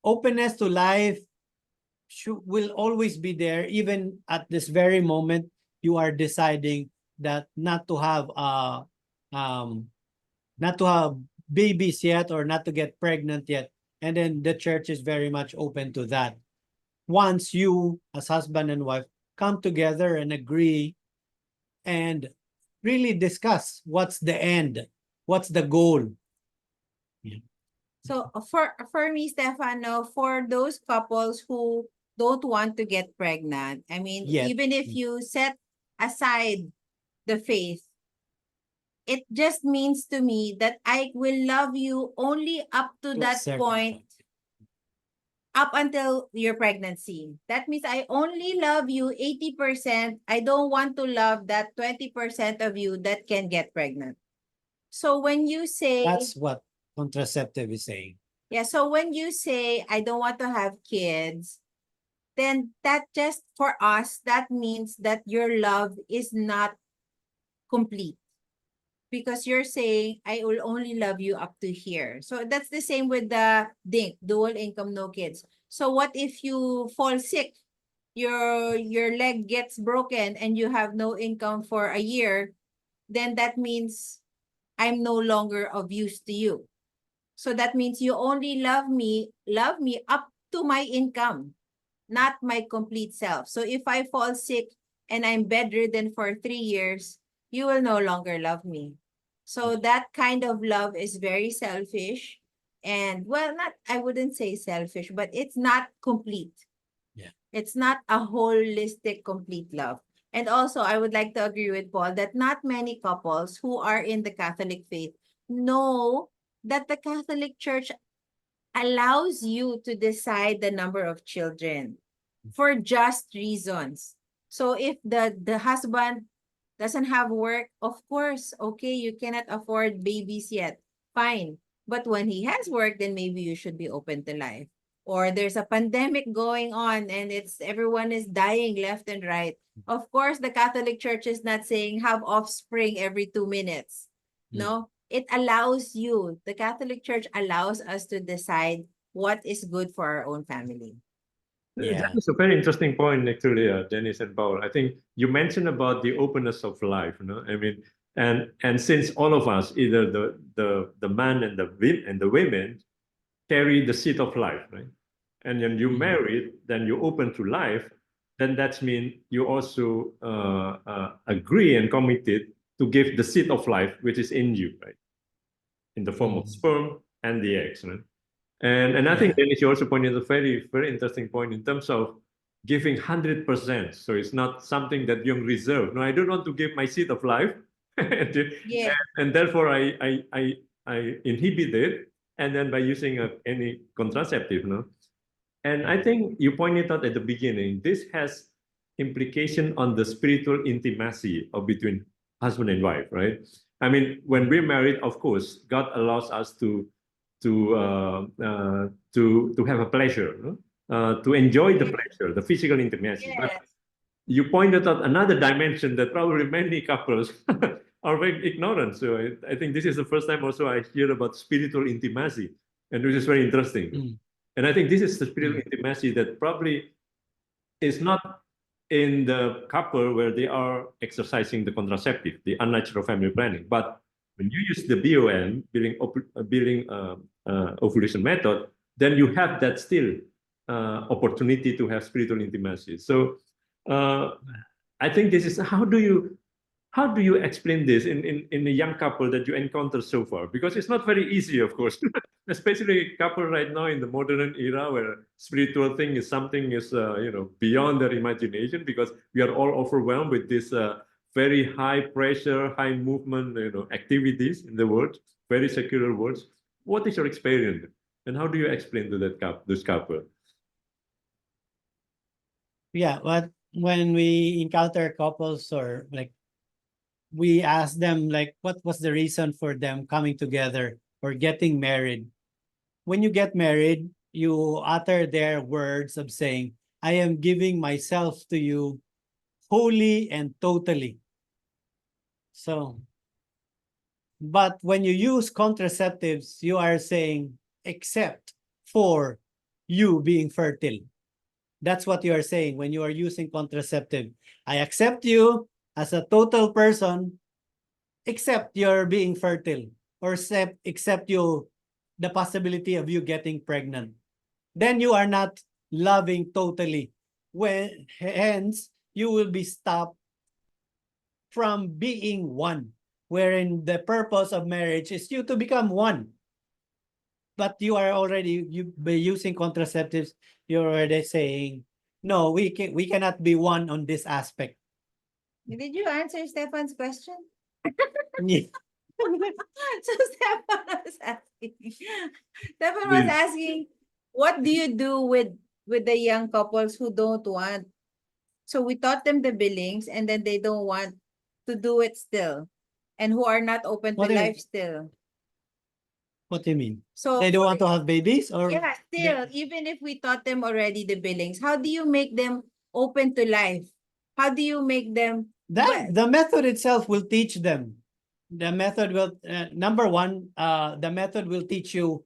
openness to life will always be there, even at this very moment you are deciding that not to have babies yet, or not to get pregnant yet. And then the church is very much open to that. Once you, as husband and wife, come together and agree and really discuss what's the end, what's the goal. So for me, Stefano, for those couples who don't want to get pregnant, I mean, Yet. even if you set aside the faith, it just means to me that I will love you only up to To a that certain point, up until your pregnancy. That means I only love you 80%. I don't want to love that 20% of you that can get pregnant. So when you say, That's what contraceptive is saying. yeah, so when you say, I don't want to have kids, then that just for us, that means that your love is not complete. Because you're saying, I will only love you up to here. So that's the same with the DINK, dual income, no kids. So what if you fall sick, your leg gets broken and you have no income for a year? Then that means I'm no longer of use to you. So that means you only love me up to my income, not my complete self. So if I fall sick and I'm bedridden for 3 years, you will no longer love me. So that kind of love is very selfish. And well, I wouldn't say selfish, but it's not complete. Yeah. It's not a holistic, complete love. And also, I would like to agree with Paul that not many couples who are in the Catholic faith know that the Catholic Church allows you to decide the number of children for just reasons. So if the husband doesn't have work, of course, okay, you cannot afford babies yet. Fine. But when he has work, then maybe you should be open to life. Or there's a pandemic going on and everyone is dying left and right. Of course, the Catholic Church is not saying have offspring every 2 minutes. No, it allows you, the Catholic Church allows us to decide what is good for our own family. Yeah. That is a very interesting point, actually, Dennis and Paul. I think you mentioned about the openness of life. I mean, and since all of us, either the man and the women, carry the seed of life, right? And when you married, then you're open to life. Then that means you also agree and committed to give the seed of life, which is in you, right? In the form of sperm and the eggs, right? And I think Dennis, you also pointed a very, very interesting point in terms of giving 100%. So it's not something that you reserve. No, I don't want to give my seed of life. And therefore I inhibit it. And then by using any contraceptive, no? And I think you pointed out at the beginning, this has implication on the spiritual intimacy of between husband and wife, right? I mean, when we're married, of course, God allows us to have a pleasure, no? To enjoy the pleasure, the physical intimacy. Yes. But you pointed out another dimension that probably many couples are very ignorant. So I think this is the first time also I hear about spiritual intimacy, and which is very interesting. And I think this is the spiritual intimacy that probably is not in the couple where they are exercising the contraceptive, the unnatural family planning. But when you use the BOM, ovulation method, then you have that still opportunity to have spiritual intimacy. So I think this is how do you explain this in a young couple that you encounter so far? Because it's not very easy, of course, especially a couple right now in the modern era where spiritual thing is something is beyond their imagination, because we are all overwhelmed with this very high pressure, high movement, activities in the world, very secular worlds. What is your experience, and how do you explain to this couple? Yeah, when we encounter couples, or like we ask them like what was the reason for them coming together or getting married. When you get married, you utter their words of saying, I am giving myself to you wholly and totally. So, but when you use contraceptives, you are saying, except for you being fertile. That's what you are saying when you are using contraceptive. I accept you as a total person, except you're being fertile, or except you the possibility of you getting pregnant. Then you are not loving totally. Hence, you will be stopped from being one, wherein the purpose of marriage is you to become one. But you are already by using contraceptives, you're already saying, no, we cannot be one on this aspect. Did you answer Stefan's question? Yeah. So Stefan was asking. Stefan was Please. asking, what do you do with the young couples who don't want? So we taught them the billings, and then they don't want to do it still, and who are not open What to do you- life still. What do you mean? So They don't want to have babies, or yeah, still, even if we taught them already the billings, how do you make them open to life? How do you make them that the method itself will teach them. The method will number one, the method will teach you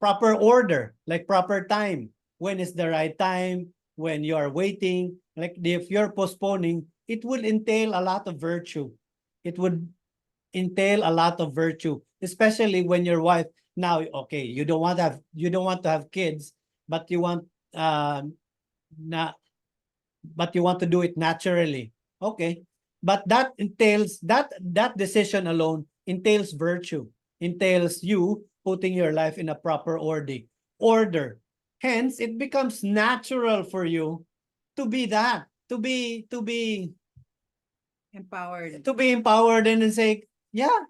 proper order, like proper time. When is the right time? When you are waiting, like if you're postponing, it would entail a lot of virtue. It would entail a lot of virtue, especially when your wife now, okay, you don't want to have kids, but you want not but you want to do it naturally. Okay. But that entails that decision alone entails virtue, entails you putting your life in a proper order. Hence, it becomes natural for you to be that, to be empowered? empowered and then say, yeah.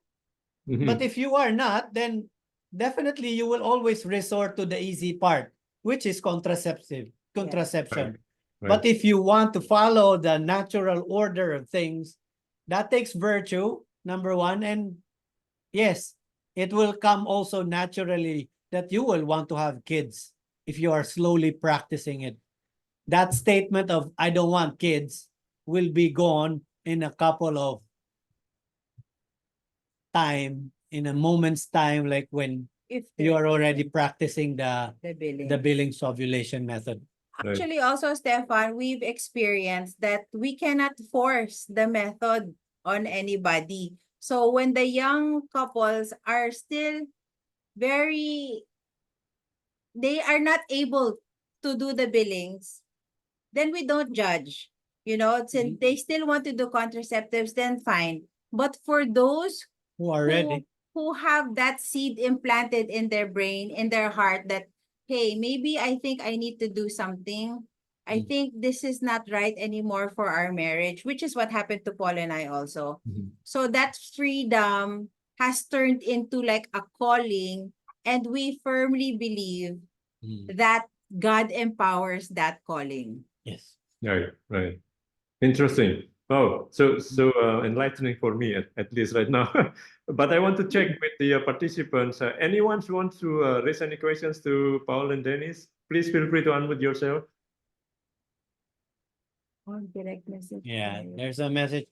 Mhm. But if you are not, then definitely you will always resort to the easy part, which is contraception. Right. But if you want to follow the natural order of things, that takes virtue, number one. And yes, it will come also naturally that you will want to have kids if you are slowly practicing it. That statement of, I don't want kids, will be gone in a couple of time, in a moment's time, like when If you they're are already open, practicing the billing. Billings ovulation method. Right. Actually, also, Stefan, we've experienced that we cannot force the method on anybody. So when the young couples are still they are not able to do the billings, then we don't judge. Since they still want to do contraceptives, then fine. But for those Who are ready? who have that seed implanted in their brain, in their heart, that, hey, maybe I think I need to do something. I think this is not right anymore for our marriage, which is what happened to Paul and I also. Mhm. So that freedom has turned into like a calling, and we firmly believe that God empowers that calling. Yes. Right. Interesting. Oh, so enlightening for me at least right now. But I want to check with the participants. Anyone who wants to raise any questions to Paul and Dennis, please feel free to unmute yourself. Direct message. Yeah, there's a message.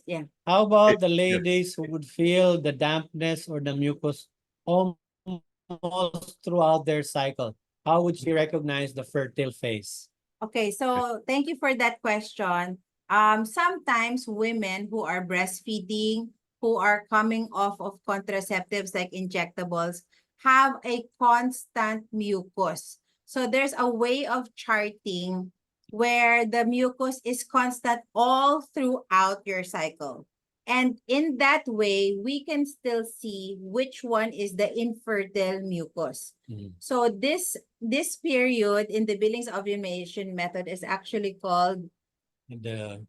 Yeah. How about the ladies who would feel the dampness or the mucus almost throughout their cycle? How would she recognize the fertile phase? Okay, so thank you for that question. Sometimes women who are breastfeeding, who are coming off of contraceptives like injectables, have a constant mucus. So there's a way of charting where the mucus is constant all throughout your cycle. And in that way, we can still see which one is the infertile mucus. So this period in the Billings ovulation method is actually called The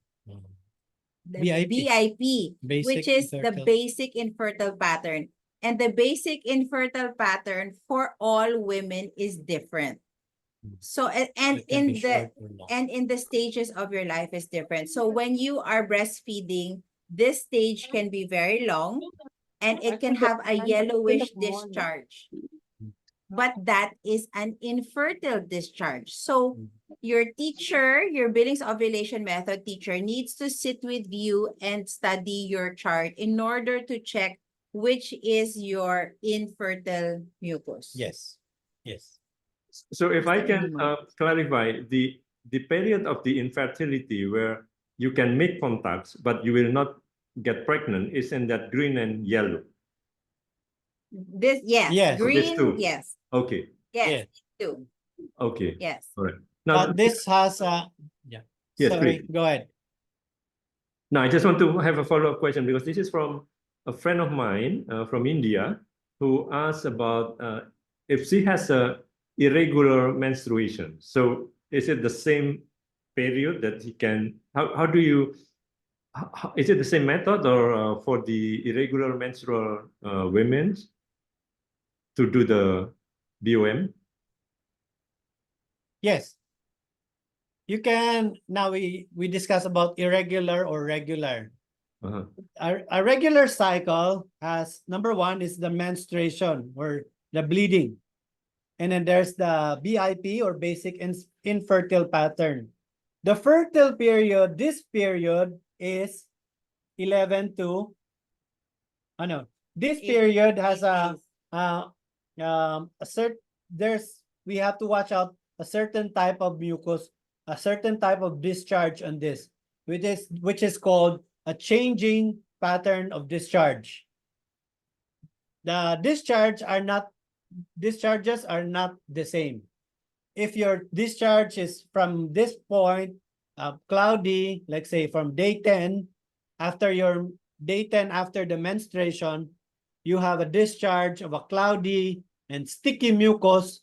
the BIP. BIP, Basic which is the infertile. basic infertile pattern. And the basic infertile pattern for all women is different. So and It can in be the short or long. and in the stages of your life is different. So when you are breastfeeding, this stage can be very long and it can have a yellowish discharge. But that is an infertile discharge. So your teacher, your Billings ovulation method teacher needs to sit with you and study your chart in order to check which is your infertile mucus. Yes. Yes. So if I Mr. can Edmond. clarify, the period of the infertility where you can make contacts, but you will not get pregnant is in that green and yellow. This, yes, Yes. So these green, two. yes, Okay, yes, Yes. two, okay, yes. all right. Now, But this has a, yeah. Yes, Sorry, please. go ahead. now I just want to have a follow-up question because this is from a friend of mine from India who asked about if she has a irregular menstruation. So is it the same period that he can, how do you, is it the same method or for the irregular menstrual women to do the BOM? Yes. You can, now we discuss about irregular or regular. Uh-huh. A regular cycle has, number one is the menstruation or the bleeding. And then there's the BIP or basic infertile pattern. The fertile period, this period is 11 to, no, this period has a we have to watch out a certain type of mucus, a certain type of discharge on this, which is called a changing pattern of discharge. The discharges are not the same. If your discharge is from this point, cloudy, let's say from day 10, after your day 10 after the menstruation, you have a discharge of a cloudy and sticky mucus,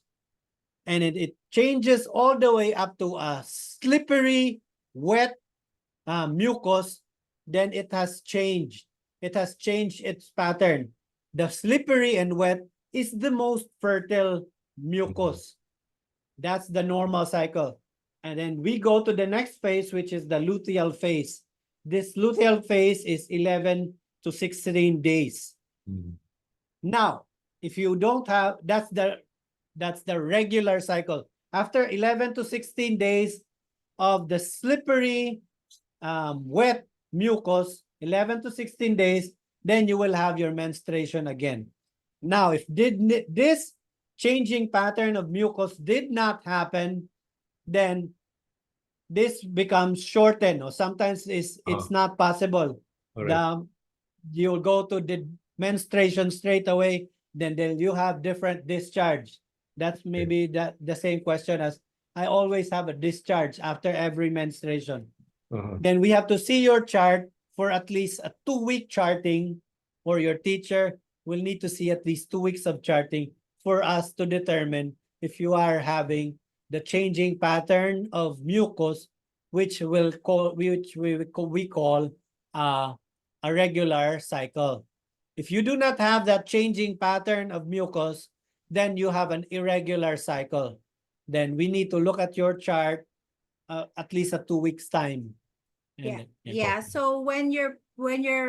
and it changes all the way up to a slippery, wet mucus, then it has changed. It has changed its pattern. The slippery and wet is the most fertile mucus. That's the normal cycle. And then we go to the next phase, which is the luteal phase. This luteal phase is 11 to 16 days. Now, if you don't have, that's the regular cycle. After 11 to 16 days of the slippery, wet mucus, 11 to 16 days, then you will have your menstruation again. Now, if this changing pattern of mucus did not happen, then this becomes shortened, or sometimes it's not possible. All right. You'll go to the menstruation straight away, then you have different discharge. That's maybe the same question as I always have a discharge after every menstruation. Then we have to see your chart for at least a 2-week charting, or your teacher will need to see at least 2 weeks of charting for us to determine if you are having the changing pattern of mucus, which we call a regular cycle. If you do not have that changing pattern of mucus, then you have an irregular cycle. Then we need to look at your chart at least a 2 weeks time. Yeah. So when your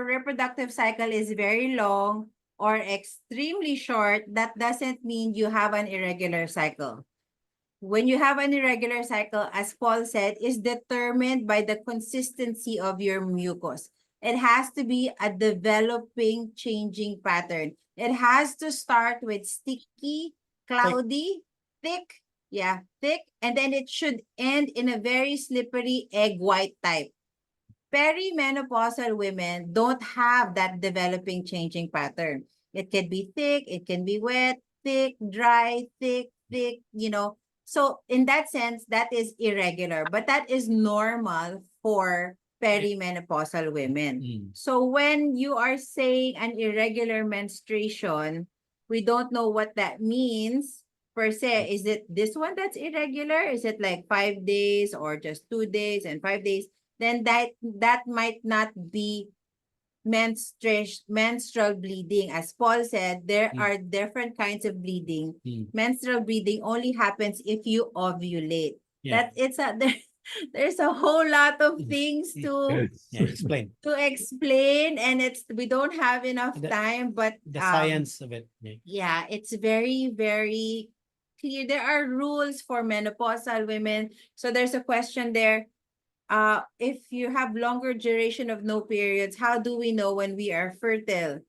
reproductive cycle is very long or extremely short, that doesn't mean you have an irregular cycle. When you have an irregular cycle, as Paul said, is determined by the consistency of your mucus. It has to be a developing, changing pattern. It has to start with sticky, cloudy, thick, Yeah, thick, and then it should end in a very slippery egg white type. Perimenopausal women don't have that developing changing pattern. It can be thick, it can be wet, thick, dry, thick, thick, you know. So in that sense, that is irregular, but that is normal for perimenopausal women. Mm. So when you are saying an irregular menstruation, we don't know what that means per se. Is it this one that's irregular? Is it like 5 days or just 2 days and 5 days? Then that might not be menstrual bleeding. As Paul said, there Mm. are different kinds of bleeding. Mm. Menstrual bleeding only happens if you ovulate. Yeah. That it's a there's a whole lot of Mm. things Mm. to Yeah, explain explain, and we don't have enough The- time, but the science of it. Yeah. yeah, it's very, very clear. There are rules for menopausal women. So there's a question there. If you have longer duration of no periods, how do we know when we are fertile?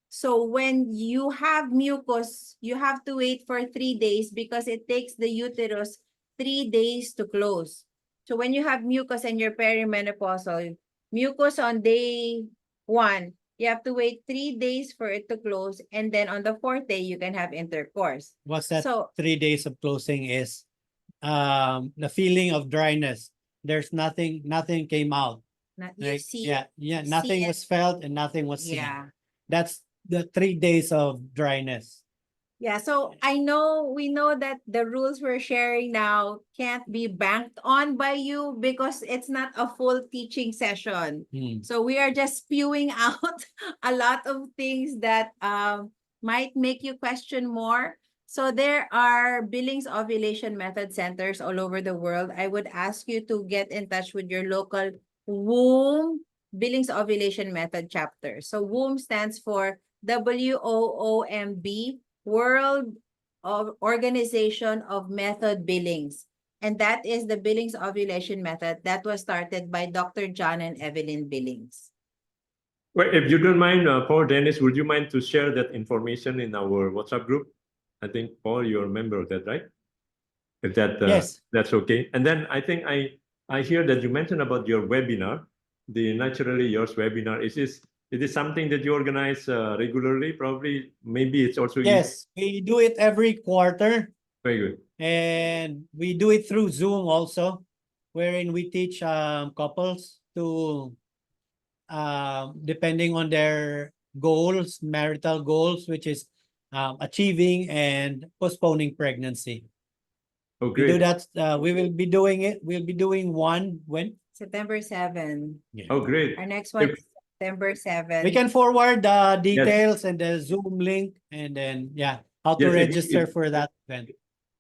So when you have mucus, you have to wait for 3 days because it takes the uterus 3 days to close. So when you have mucus and you're perimenopausal, mucus on day 1, you have to wait 3 days for it to close, and then on the 4th day you can have intercourse. What's that So 3 days of closing is the feeling of dryness. There's nothing came out. you Like, see, yeah, you nothing see was felt and nothing was seen. yeah. That's the 3 days of dryness. Yeah, so we know that the rules we're sharing now can't be banked on by you because it's not a full teaching session. Hmm. So we are just spewing out a lot of things that might make you question more. So there are Billings Ovulation Method centers all over the world. I would ask you to get in touch with your local womb Billings Ovulation Method chapter. So womb stands for WOOMB, World of Organization of Method Billings. And that is the Billings Ovulation Method that was started by Dr. John and Evelyn Billings. Well, if you don't mind, Paul, Dennis, would you mind to share that information in our WhatsApp group? I think, Paul, you're a member of that, right? If Yes. that's okay. And then I think I hear that you mentioned about your webinar, the Naturally Yours webinar. Is this something that you organize regularly? Probably, maybe it's also Yes, we do it every quarter, very good. and we do it through Zoom also, wherein we teach couples to depending on their goals, marital goals, which is achieving and postponing pregnancy. Oh, We do great. that. We will be doing it. We'll be doing one when September 7. Oh, great. Our next one If- is September 7. we can forward the details and the Zoom link, and then how to Yes, register for that event.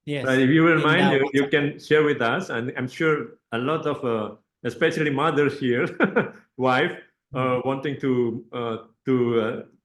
Yes. If you will in mind, the you WhatsApp. can share with us, and I'm sure a lot of, especially mothers here, wife, wanting to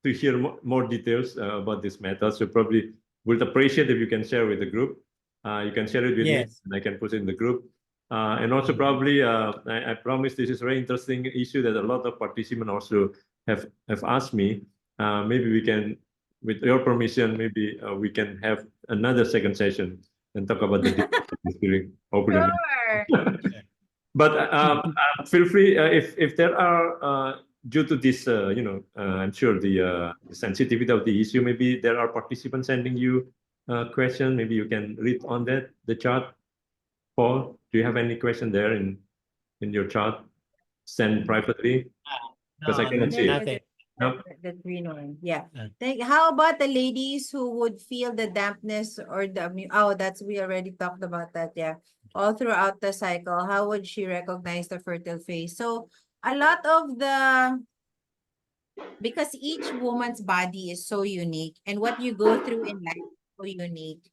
hear more details about this method. So probably would appreciate if you can share with the group. You can share it with me, Yes. and I can put it in the group. And also probably, I promise this is a very interesting issue that a lot of participants also have asked me. Maybe we can, with your permission, maybe we can have another second session and talk about the details during opening. Sure. But feel free if there are due to this, I'm sure the sensitivity of the issue. Maybe there are participants sending you question. Maybe you can read on that the chart. Paul, do you have any question there in your chart? Send privately. Because I No, cannot see it. nothing. No? The green one. Yeah. Uh. How about the ladies who would feel the dampness or we already talked about that. Yeah. All throughout the cycle, how would she recognize the fertile phase? So a lot of because each woman's body is so unique and what you go through in life is so unique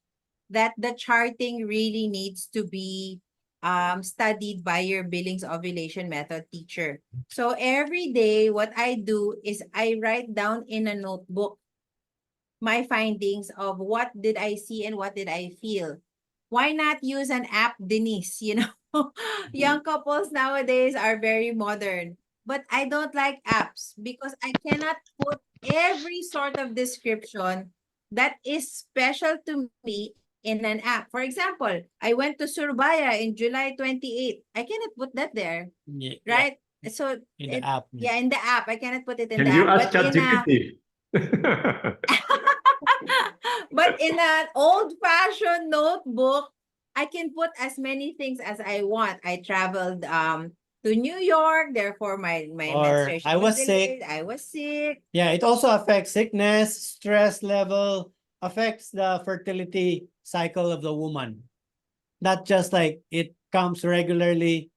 that the charting really needs to be studied by your Billings Ovulation Method teacher. So every day, what I do is I write down in a notebook my findings of what did I see and what did I feel. Why not use an app, Denise? Young couples nowadays are very modern. But I don't like apps because I cannot put every sort of description that is special to me in an app. For example, I went to Surabaya in July 28th. I cannot put that there, Yeah, right? So in the it, app. yeah, in the app. I cannot put it in Can the you app. ask But in a ChatGPT? but in an old-fashioned notebook, I can put as many things as I want. I traveled to New York, therefore my Or menstruation I was delayed. sick. I was sick. Yeah, it also affects sickness, stress level, affects the fertility cycle of the woman. Not just like it comes regularly.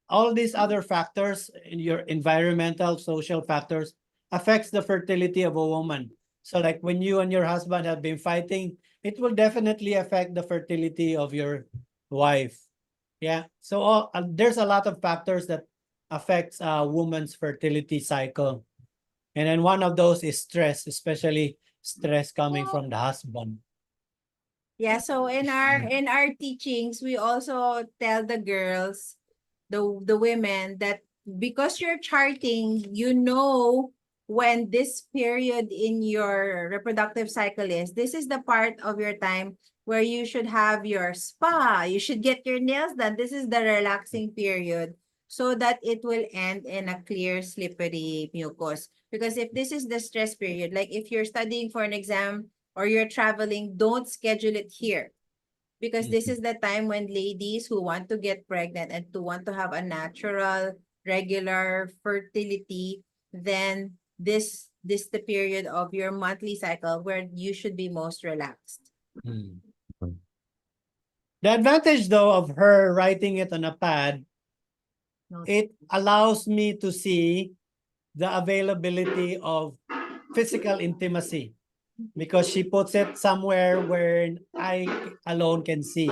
All these other factors in your environmental, social factors affects the fertility of a woman. So like when you and your husband have been fighting, it will definitely affect the fertility of your wife. Yeah. So there's a lot of factors that affects a woman's fertility cycle. And then one of those is stress, especially stress coming from the husband. Yeah, so in our teachings, we also tell the girls, the women, that because you're charting, you know when this period in your reproductive cycle is. This is the part of your time where you should have your spa, you should get your nails done. This is the relaxing period so that it will end in a clear, slippery mucus. Because if this is the stress period, like if you're studying for an exam or you're traveling, don't schedule it here. Because this is the time when ladies who want to get pregnant and to want to have a natural, regular fertility, then this the period of your monthly cycle where you should be most relaxed. The advantage though of her writing it on a pad, No. it allows me to see the availability of physical intimacy because she puts it somewhere where I alone can see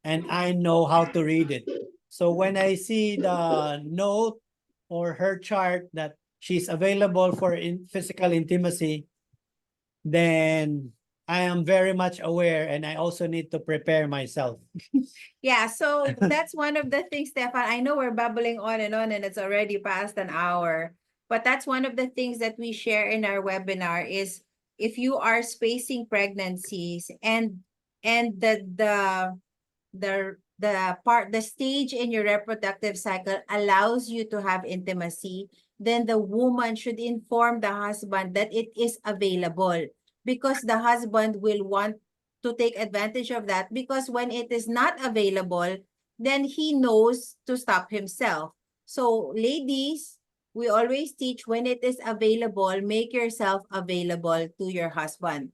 and I know how to read it. So when I see the note or her chart that she's available for physical intimacy, then I am very much aware and I also need to prepare myself. Yeah, so that's one of the things, Stefan. I know we're babbling on and it's already past an hour, but that's one of the things that we share in our webinar is if you are spacing pregnancies and the stage in your reproductive cycle allows you to have intimacy, then the woman should inform the husband that it is available because the husband will want to take advantage of that because when it is not available, then he knows to stop himself. So ladies, we always teach when it is available, make yourself available to your husband.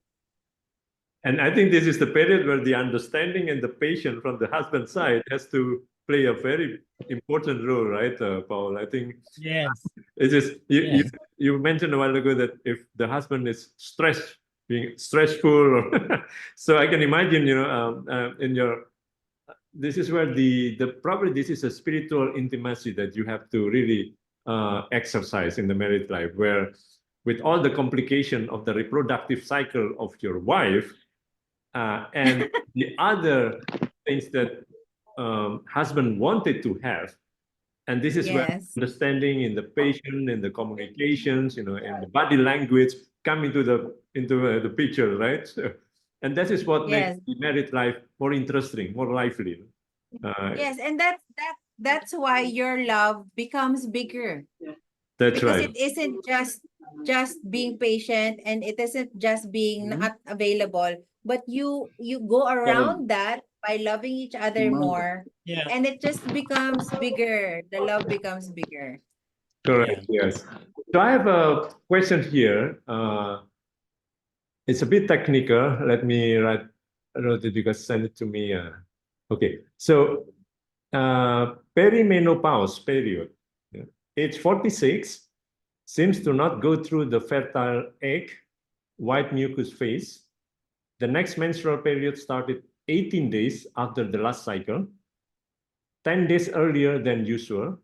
And I think this is the period where the understanding and the patience from the husband side has to play a very important role, right, Paul? I think Yes. it is Yes. you mentioned a while ago that if the husband is stressed, being stressful, or so I can imagine, in your this is where the probably this is a spiritual intimacy that you have to really exercise in the married life, where with all the complication of the reproductive cycle of your wife and the other things that husband wanted to have, and this is where Yes. understanding in the patient and the communications, and the body language come into the picture, right? And that is what makes Yes. the married life more interesting, more lively. Yes, and that's why your love becomes bigger That's because right. it isn't just being patient and it isn't just being not available, but you go around that by loving each other more, Yeah. and it just becomes bigger. The love becomes bigger. Correct. Yes. So I have a question here. It's a bit technical. Let me wrote it because send it to me. Okay. So perimenopause period, yeah, age 46, seems to not go through the fertile egg, white mucus phase. The next menstrual period started 18 days after the last cycle, 10 days earlier than usual,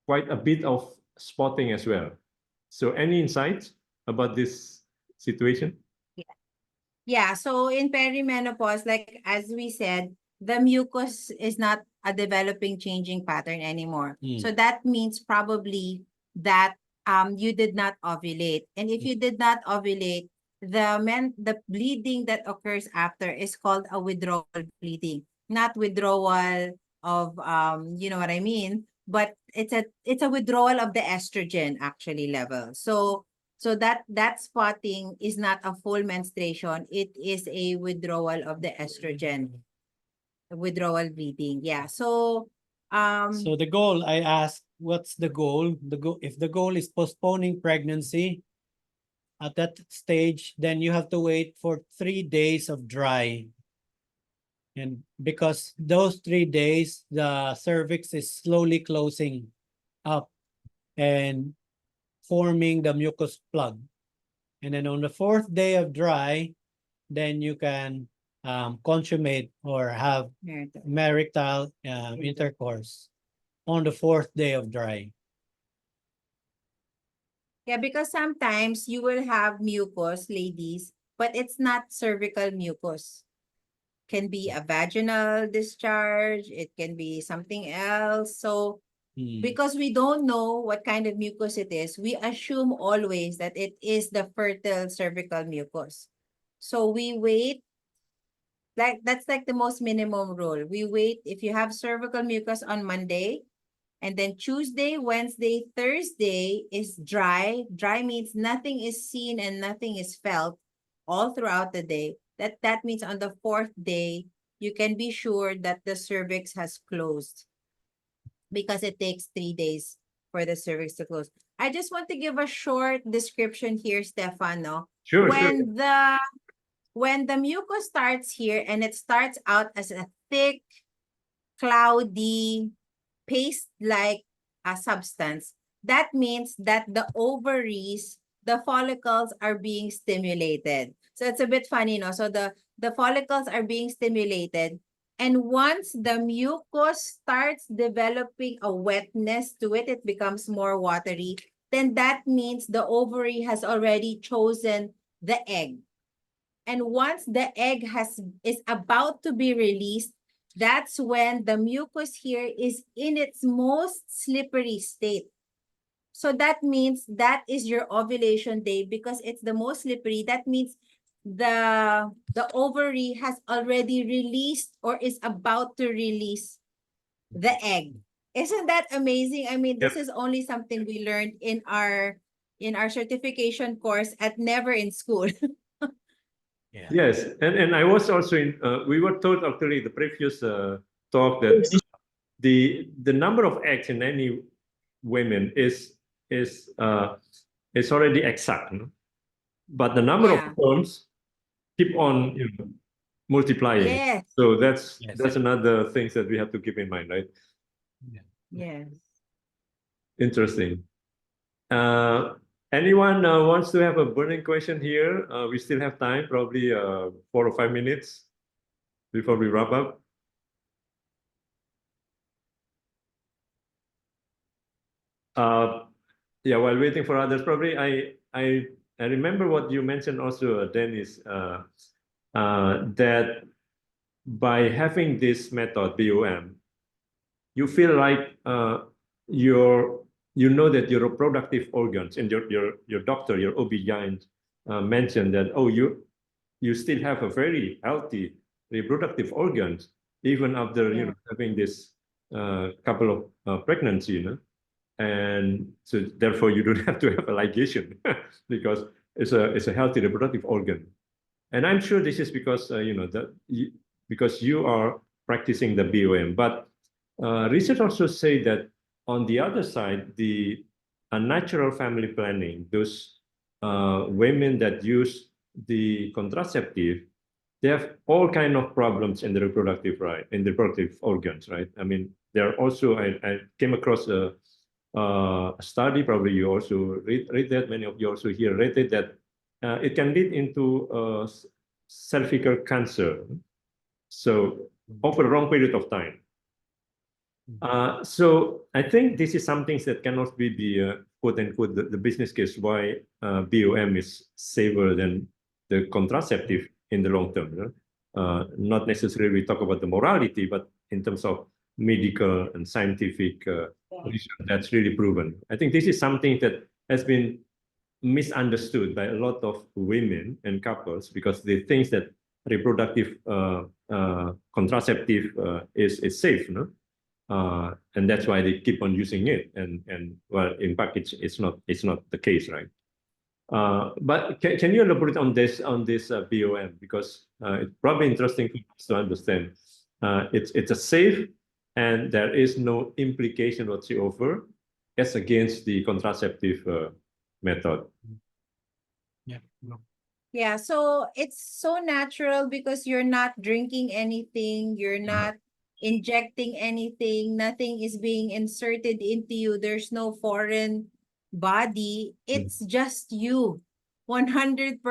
quite a bit of spotting as well. So any insights about this situation? Yeah, so in perimenopause, like as we said, the mucus is not a developing changing pattern anymore. So that means probably that you did not ovulate. And if you did not ovulate, the bleeding that occurs after is called a withdrawal bleeding, not withdrawal of you know what I mean, but it's a withdrawal of the estrogen actually level. So that spotting is not a full menstruation, it is a withdrawal of the estrogen, withdrawal bleeding. Yeah. So So the goal, I asked, what's the goal? If the goal is postponing pregnancy, at that stage, then you have to wait for 3 days of dry. And because those 3 days, the cervix is slowly closing up and forming the mucus plug. And then on the 4th day of dry, then you can consummate or have marital intercourse on the 4th day of dry. yeah, because sometimes you will have mucus, ladies, but it's not cervical mucus. Can be a vaginal discharge, it can be something else. So because we don't know what kind of mucus it is, we assume always that it is the fertile cervical mucus. So we wait, like that's like the most minimum rule. We wait if you have cervical mucus on Monday, and then Tuesday, Wednesday, Thursday is dry. Dry means nothing is seen and nothing is felt all throughout the day. That means on the 4th day, you can be sure that the cervix has closed, because it takes 3 days for the cervix to close. I just want to give a short description here, Stefano. Sure, When the mucus starts here and it starts out as a thick, cloudy, paste-like substance, that means that the ovaries, the follicles are being stimulated. So it's a bit funny, no? So the follicles are being stimulated. And once the mucus starts developing a wetness to it, it becomes more watery, then that means the ovary has already chosen the egg. And once the egg is about to be released, that's when the mucus here is in its most slippery state. So that means that is your ovulation day, because it's the most slippery. That means the ovary has already released or is about to release the egg. Isn't that amazing? I mean, this is only something we learned in our certification course at never in school. Yes, and I was also in. We were told actually the previous talk that the number of eggs in any women is already exact, no? But the number of sperms keep on multiplying. Yes. So that's another thing that we have to keep in mind, right? Yes. Interesting. Anyone wants to have a burning question here? We still have time, probably 4 or 5 minutes before we wrap up. Yeah, while waiting for others, probably I remember what you mentioned also, Dennis, that by having this method, BOM, you feel like you know that your reproductive organs, and your doctor, your OB-GYN mentioned that, oh, you still have a very healthy reproductive organs even after having this couple of pregnancy, you know, and so therefore you don't have to have a ligation because it's a healthy reproductive organ. And I'm sure this is because because you are practicing the BOM, but research also say that on the other side, the unnatural family planning, those women that use the contraceptive, they have all kind of problems in the reproductive organs, right? I mean, there are also, I came across a study, probably you also read that, many of you also here read it, that it can lead into cervical cancer. So over a long period of time. So I think this is something that cannot be the quote unquote the business case why BOM is safer than the contraceptive in the long term. Not necessarily we talk about the morality, but in terms of medical and scientific research, that's really proven. I think this is something that has been misunderstood by a lot of women and couples because they think that reproductive contraceptive is safe, no? And that's why they keep on using it. And well, in fact, it's not the case, right? But can you elaborate on this BOM, because it's probably interesting for us to understand. It's a safe, and there is no implication whatsoever as against the contraceptive method. Yeah. Yeah, so it's so natural because you're not drinking anything, you're not injecting anything, nothing is being inserted into you. There's no foreign body. It's just you. 100%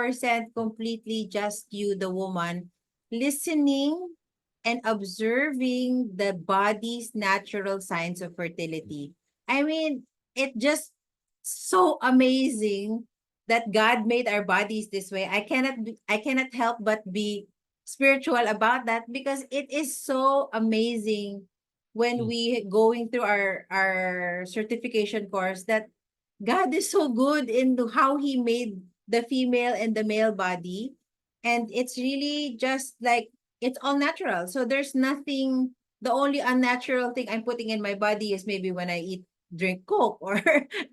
completely just you, the woman, listening and observing the body's natural signs of fertility. I mean, it just so amazing that God made our bodies this way. I cannot help but be spiritual about that because it is so amazing when we going through our certification course that God is so good in how he made the female and the male body, and it's really just like it's all natural. So there's nothing. The only unnatural thing I'm putting in my body is maybe when I drink Coke or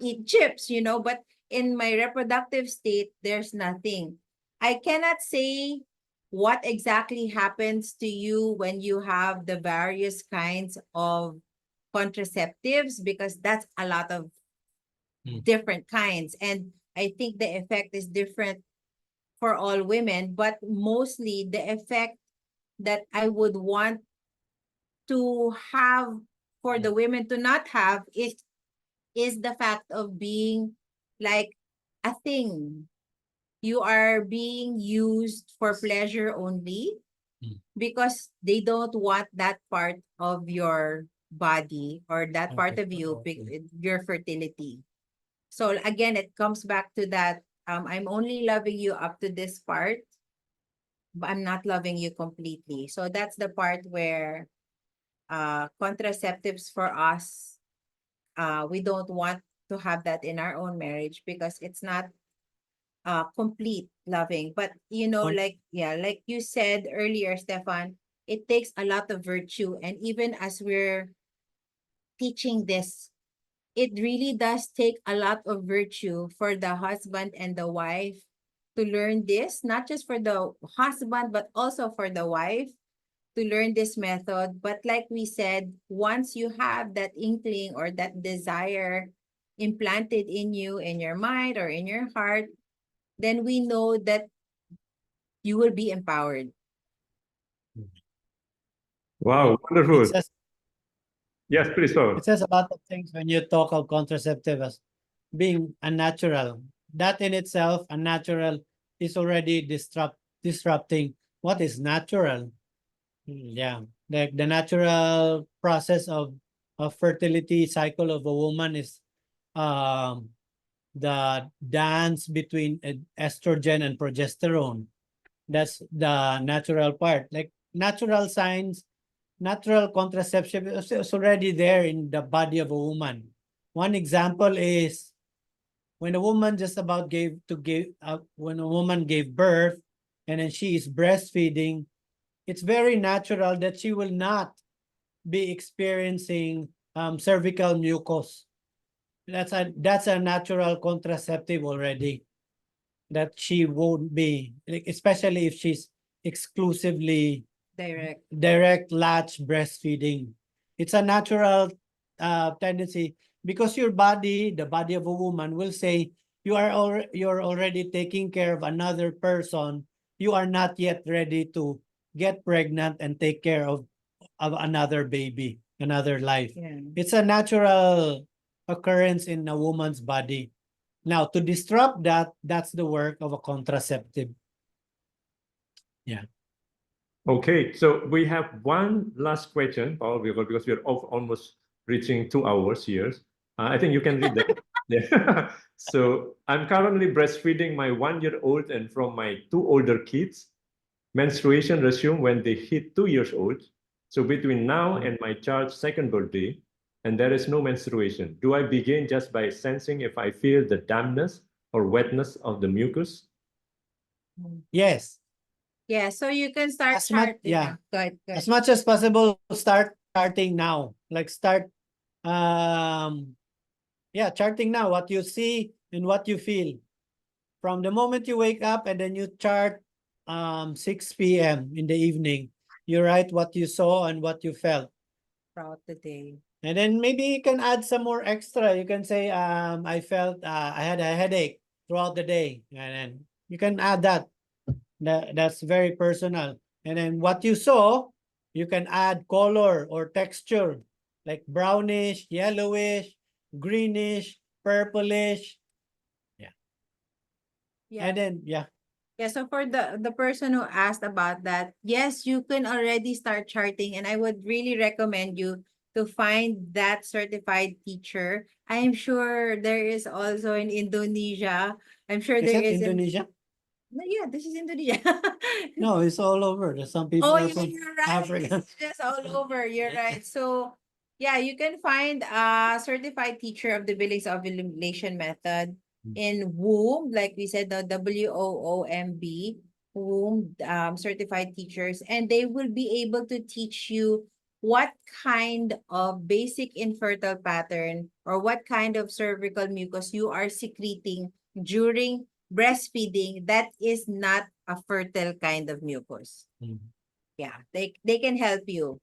eat chips, but in my reproductive state, there's nothing. I cannot say what exactly happens to you when you have the various kinds of contraceptives because that's a lot of different kinds. And I think the effect is different for all women, but mostly the effect that I would want to have for the women to not have is the fact of being like a thing. You are being used for pleasure only because they don't want that part of your body or that part of you, your fertility. So again, it comes back to that. I'm only loving you up to this part, but I'm not loving you completely. So that's the part where contraceptives for us, we don't want to have that in our own marriage because it's not complete loving. But like you said earlier, Stefan, it takes a lot of virtue. And even as we're teaching this, it really does take a lot of virtue for the husband and the wife to learn this, not just for the husband, but also for the wife to learn this method. But like we said, once you have that inkling or that desire implanted in you, in your mind or in your heart, then we know that you will be empowered. Wow, wonderful. It says, Yes, please, Paul. it says a lot of things when you talk of contraceptive as being unnatural. That in itself, unnatural, is already disrupting what is natural. Yeah, like the natural process of fertility cycle of a woman is the dance between estrogen and progesterone. That's the natural part. Like natural signs, natural contraception is already there in the body of a woman. One example is when a woman just about when a woman gave birth and then she is breastfeeding, it's very natural that she will not be experiencing cervical mucus. That's a natural contraceptive already that she won't be, especially if she's exclusively direct latch breastfeeding. It's a natural tendency because your body, the body of a woman, will say you're already taking care of another person. You are not yet ready to get pregnant and take care of another baby, another life. Yeah. It's a natural occurrence in a woman's body. Now, to disrupt that, that's the work of a contraceptive. Yeah. Okay, so we have one last question, Paul, because we're almost reaching 2 hours here. I think you can read that. Yeah. So I'm currently breastfeeding my 1-year-old, and from my 2 older kids, menstruation resume when they hit 2 years old. So between now and my child's second birthday, and there is no menstruation. Do I begin just by sensing if I feel the dampness or wetness of the mucus? Yes, Yeah, so you can start As much- charting. yeah. Go ahead, go as ahead. much as possible, start charting now. Like start, yeah, charting now what you see and what you feel. From the moment you wake up and then you chart 6 p.m. in the evening. You write what you saw and what you felt. Throughout the day. And then maybe you can add some more extra. You can say, I felt I had a headache throughout the day. And then you can add that. That's very personal. And then what you saw, you can add color or texture, like brownish, yellowish, greenish, purplish. Yeah. And then, yeah. Yeah, so for the person who asked about that, yes, you can already start charting, and I would really recommend you to find that certified teacher. I am sure there is also in Indonesia. I'm sure Is there it is in Indonesia? No, yeah, this is Indonesia. No, it's all over. There's some people Oh, are yeah, from you're right. Africa. It's just all over. You're right. So, yeah, you can find a certified teacher of the Billings Ovulation method in WOMB, like we said, the WOOMB, WOMB certified teachers, and they will be able to teach you what kind of basic infertile pattern or what kind of cervical mucus you are secreting during breastfeeding that is not a fertile kind of mucus. Mm. Yeah, they can help you.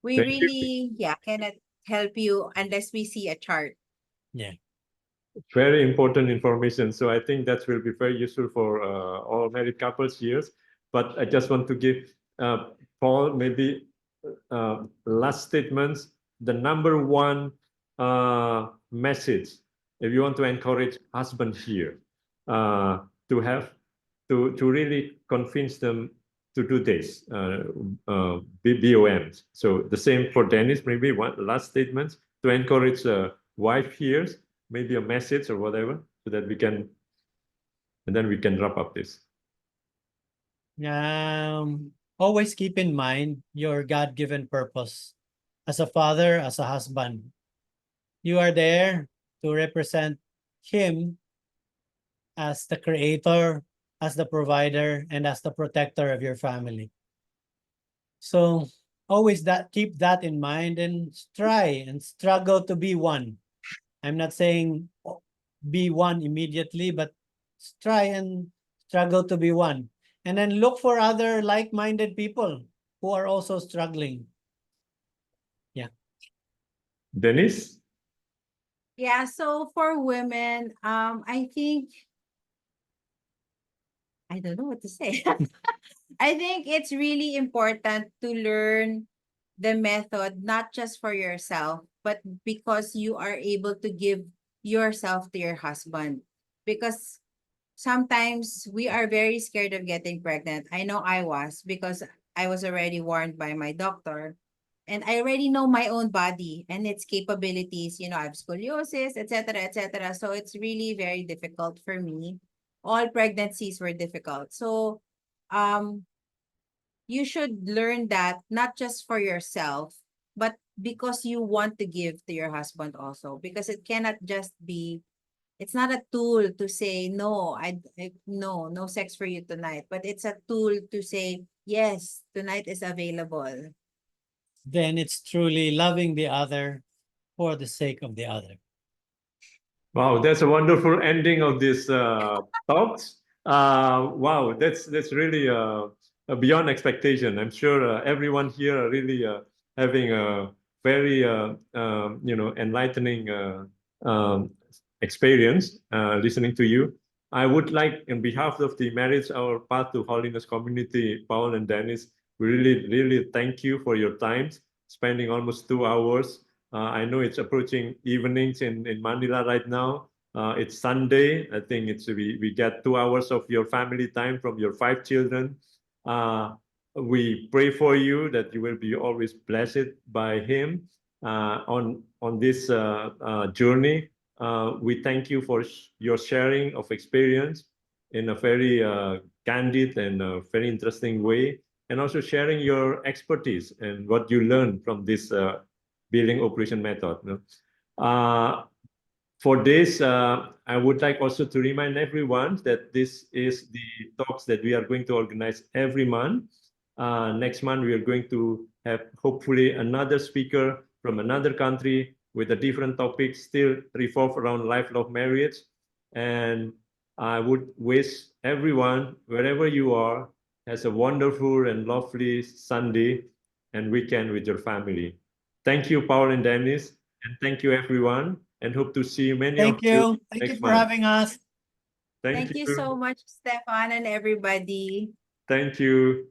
We Thank you. really, yeah, cannot help you unless we see a chart. Yeah. Very important information. So I think that will be very useful for all married couples here. But I just want to give Paul maybe last statements. The number one message, if you want to encourage husbands here to have to really convince them to do this BOMs. So the same for Dennis. Maybe one last statement to encourage wife here. Maybe a message or whatever, so that we can, and then we can wrap up this. Always keep in mind your God-given purpose as a father, as a husband. You are there to represent Him as the creator, as the provider, and as the protector of your family. So always keep that in mind and try and struggle to be one. I'm not saying be one immediately, but try and struggle to be one. And then look for other like-minded people who are also struggling. Yeah. Dennis? Yeah, so for women, I think I don't know what to say. I think it's really important to learn the method, not just for yourself, but because you are able to give yourself to your husband. Because sometimes we are very scared of getting pregnant. I know I was because I was already warned by my doctor. And I already know my own body and its capabilities. You know, I have scoliosis, etc., etc. So it's really very difficult for me. All pregnancies were difficult. So you should learn that not just for yourself, but because you want to give to your husband also. Because it cannot just be, it's not a tool to say, no, no sex for you tonight. But it's a tool to say, yes, tonight is available. Then it's truly loving the other for the sake of the other. Wow, that's a wonderful ending of this talks. Wow, that's really beyond expectation. I'm sure everyone here are really having a very enlightening experience listening to you. I would like, on behalf of the Marriage Our Path to Holiness community, Paul and Dennis, we really thank you for your time, spending almost 2 hours. I know it's approaching evenings in Manila right now. It's Sunday. I think we get 2 hours of your family time from your 5 children. We pray for you that you will be always blessed by Him on this journey. We thank you for your sharing of experience in a very candid and very interesting way, and also sharing your expertise and what you learned from this billing operation method. For this, I would like also to remind everyone that this is the talks that we are going to organize every month. Next month, we are going to have hopefully another speaker from another country with a different topic, still revolve around life, love, marriage. And I would wish everyone, wherever you are, has a wonderful and lovely Sunday and weekend with your family. Thank you, Paul and Dennis, and thank you, everyone, and hope to see many of Thank you. Thank you next for month. having us. Thank you so much, Stefan and everybody. Thank you.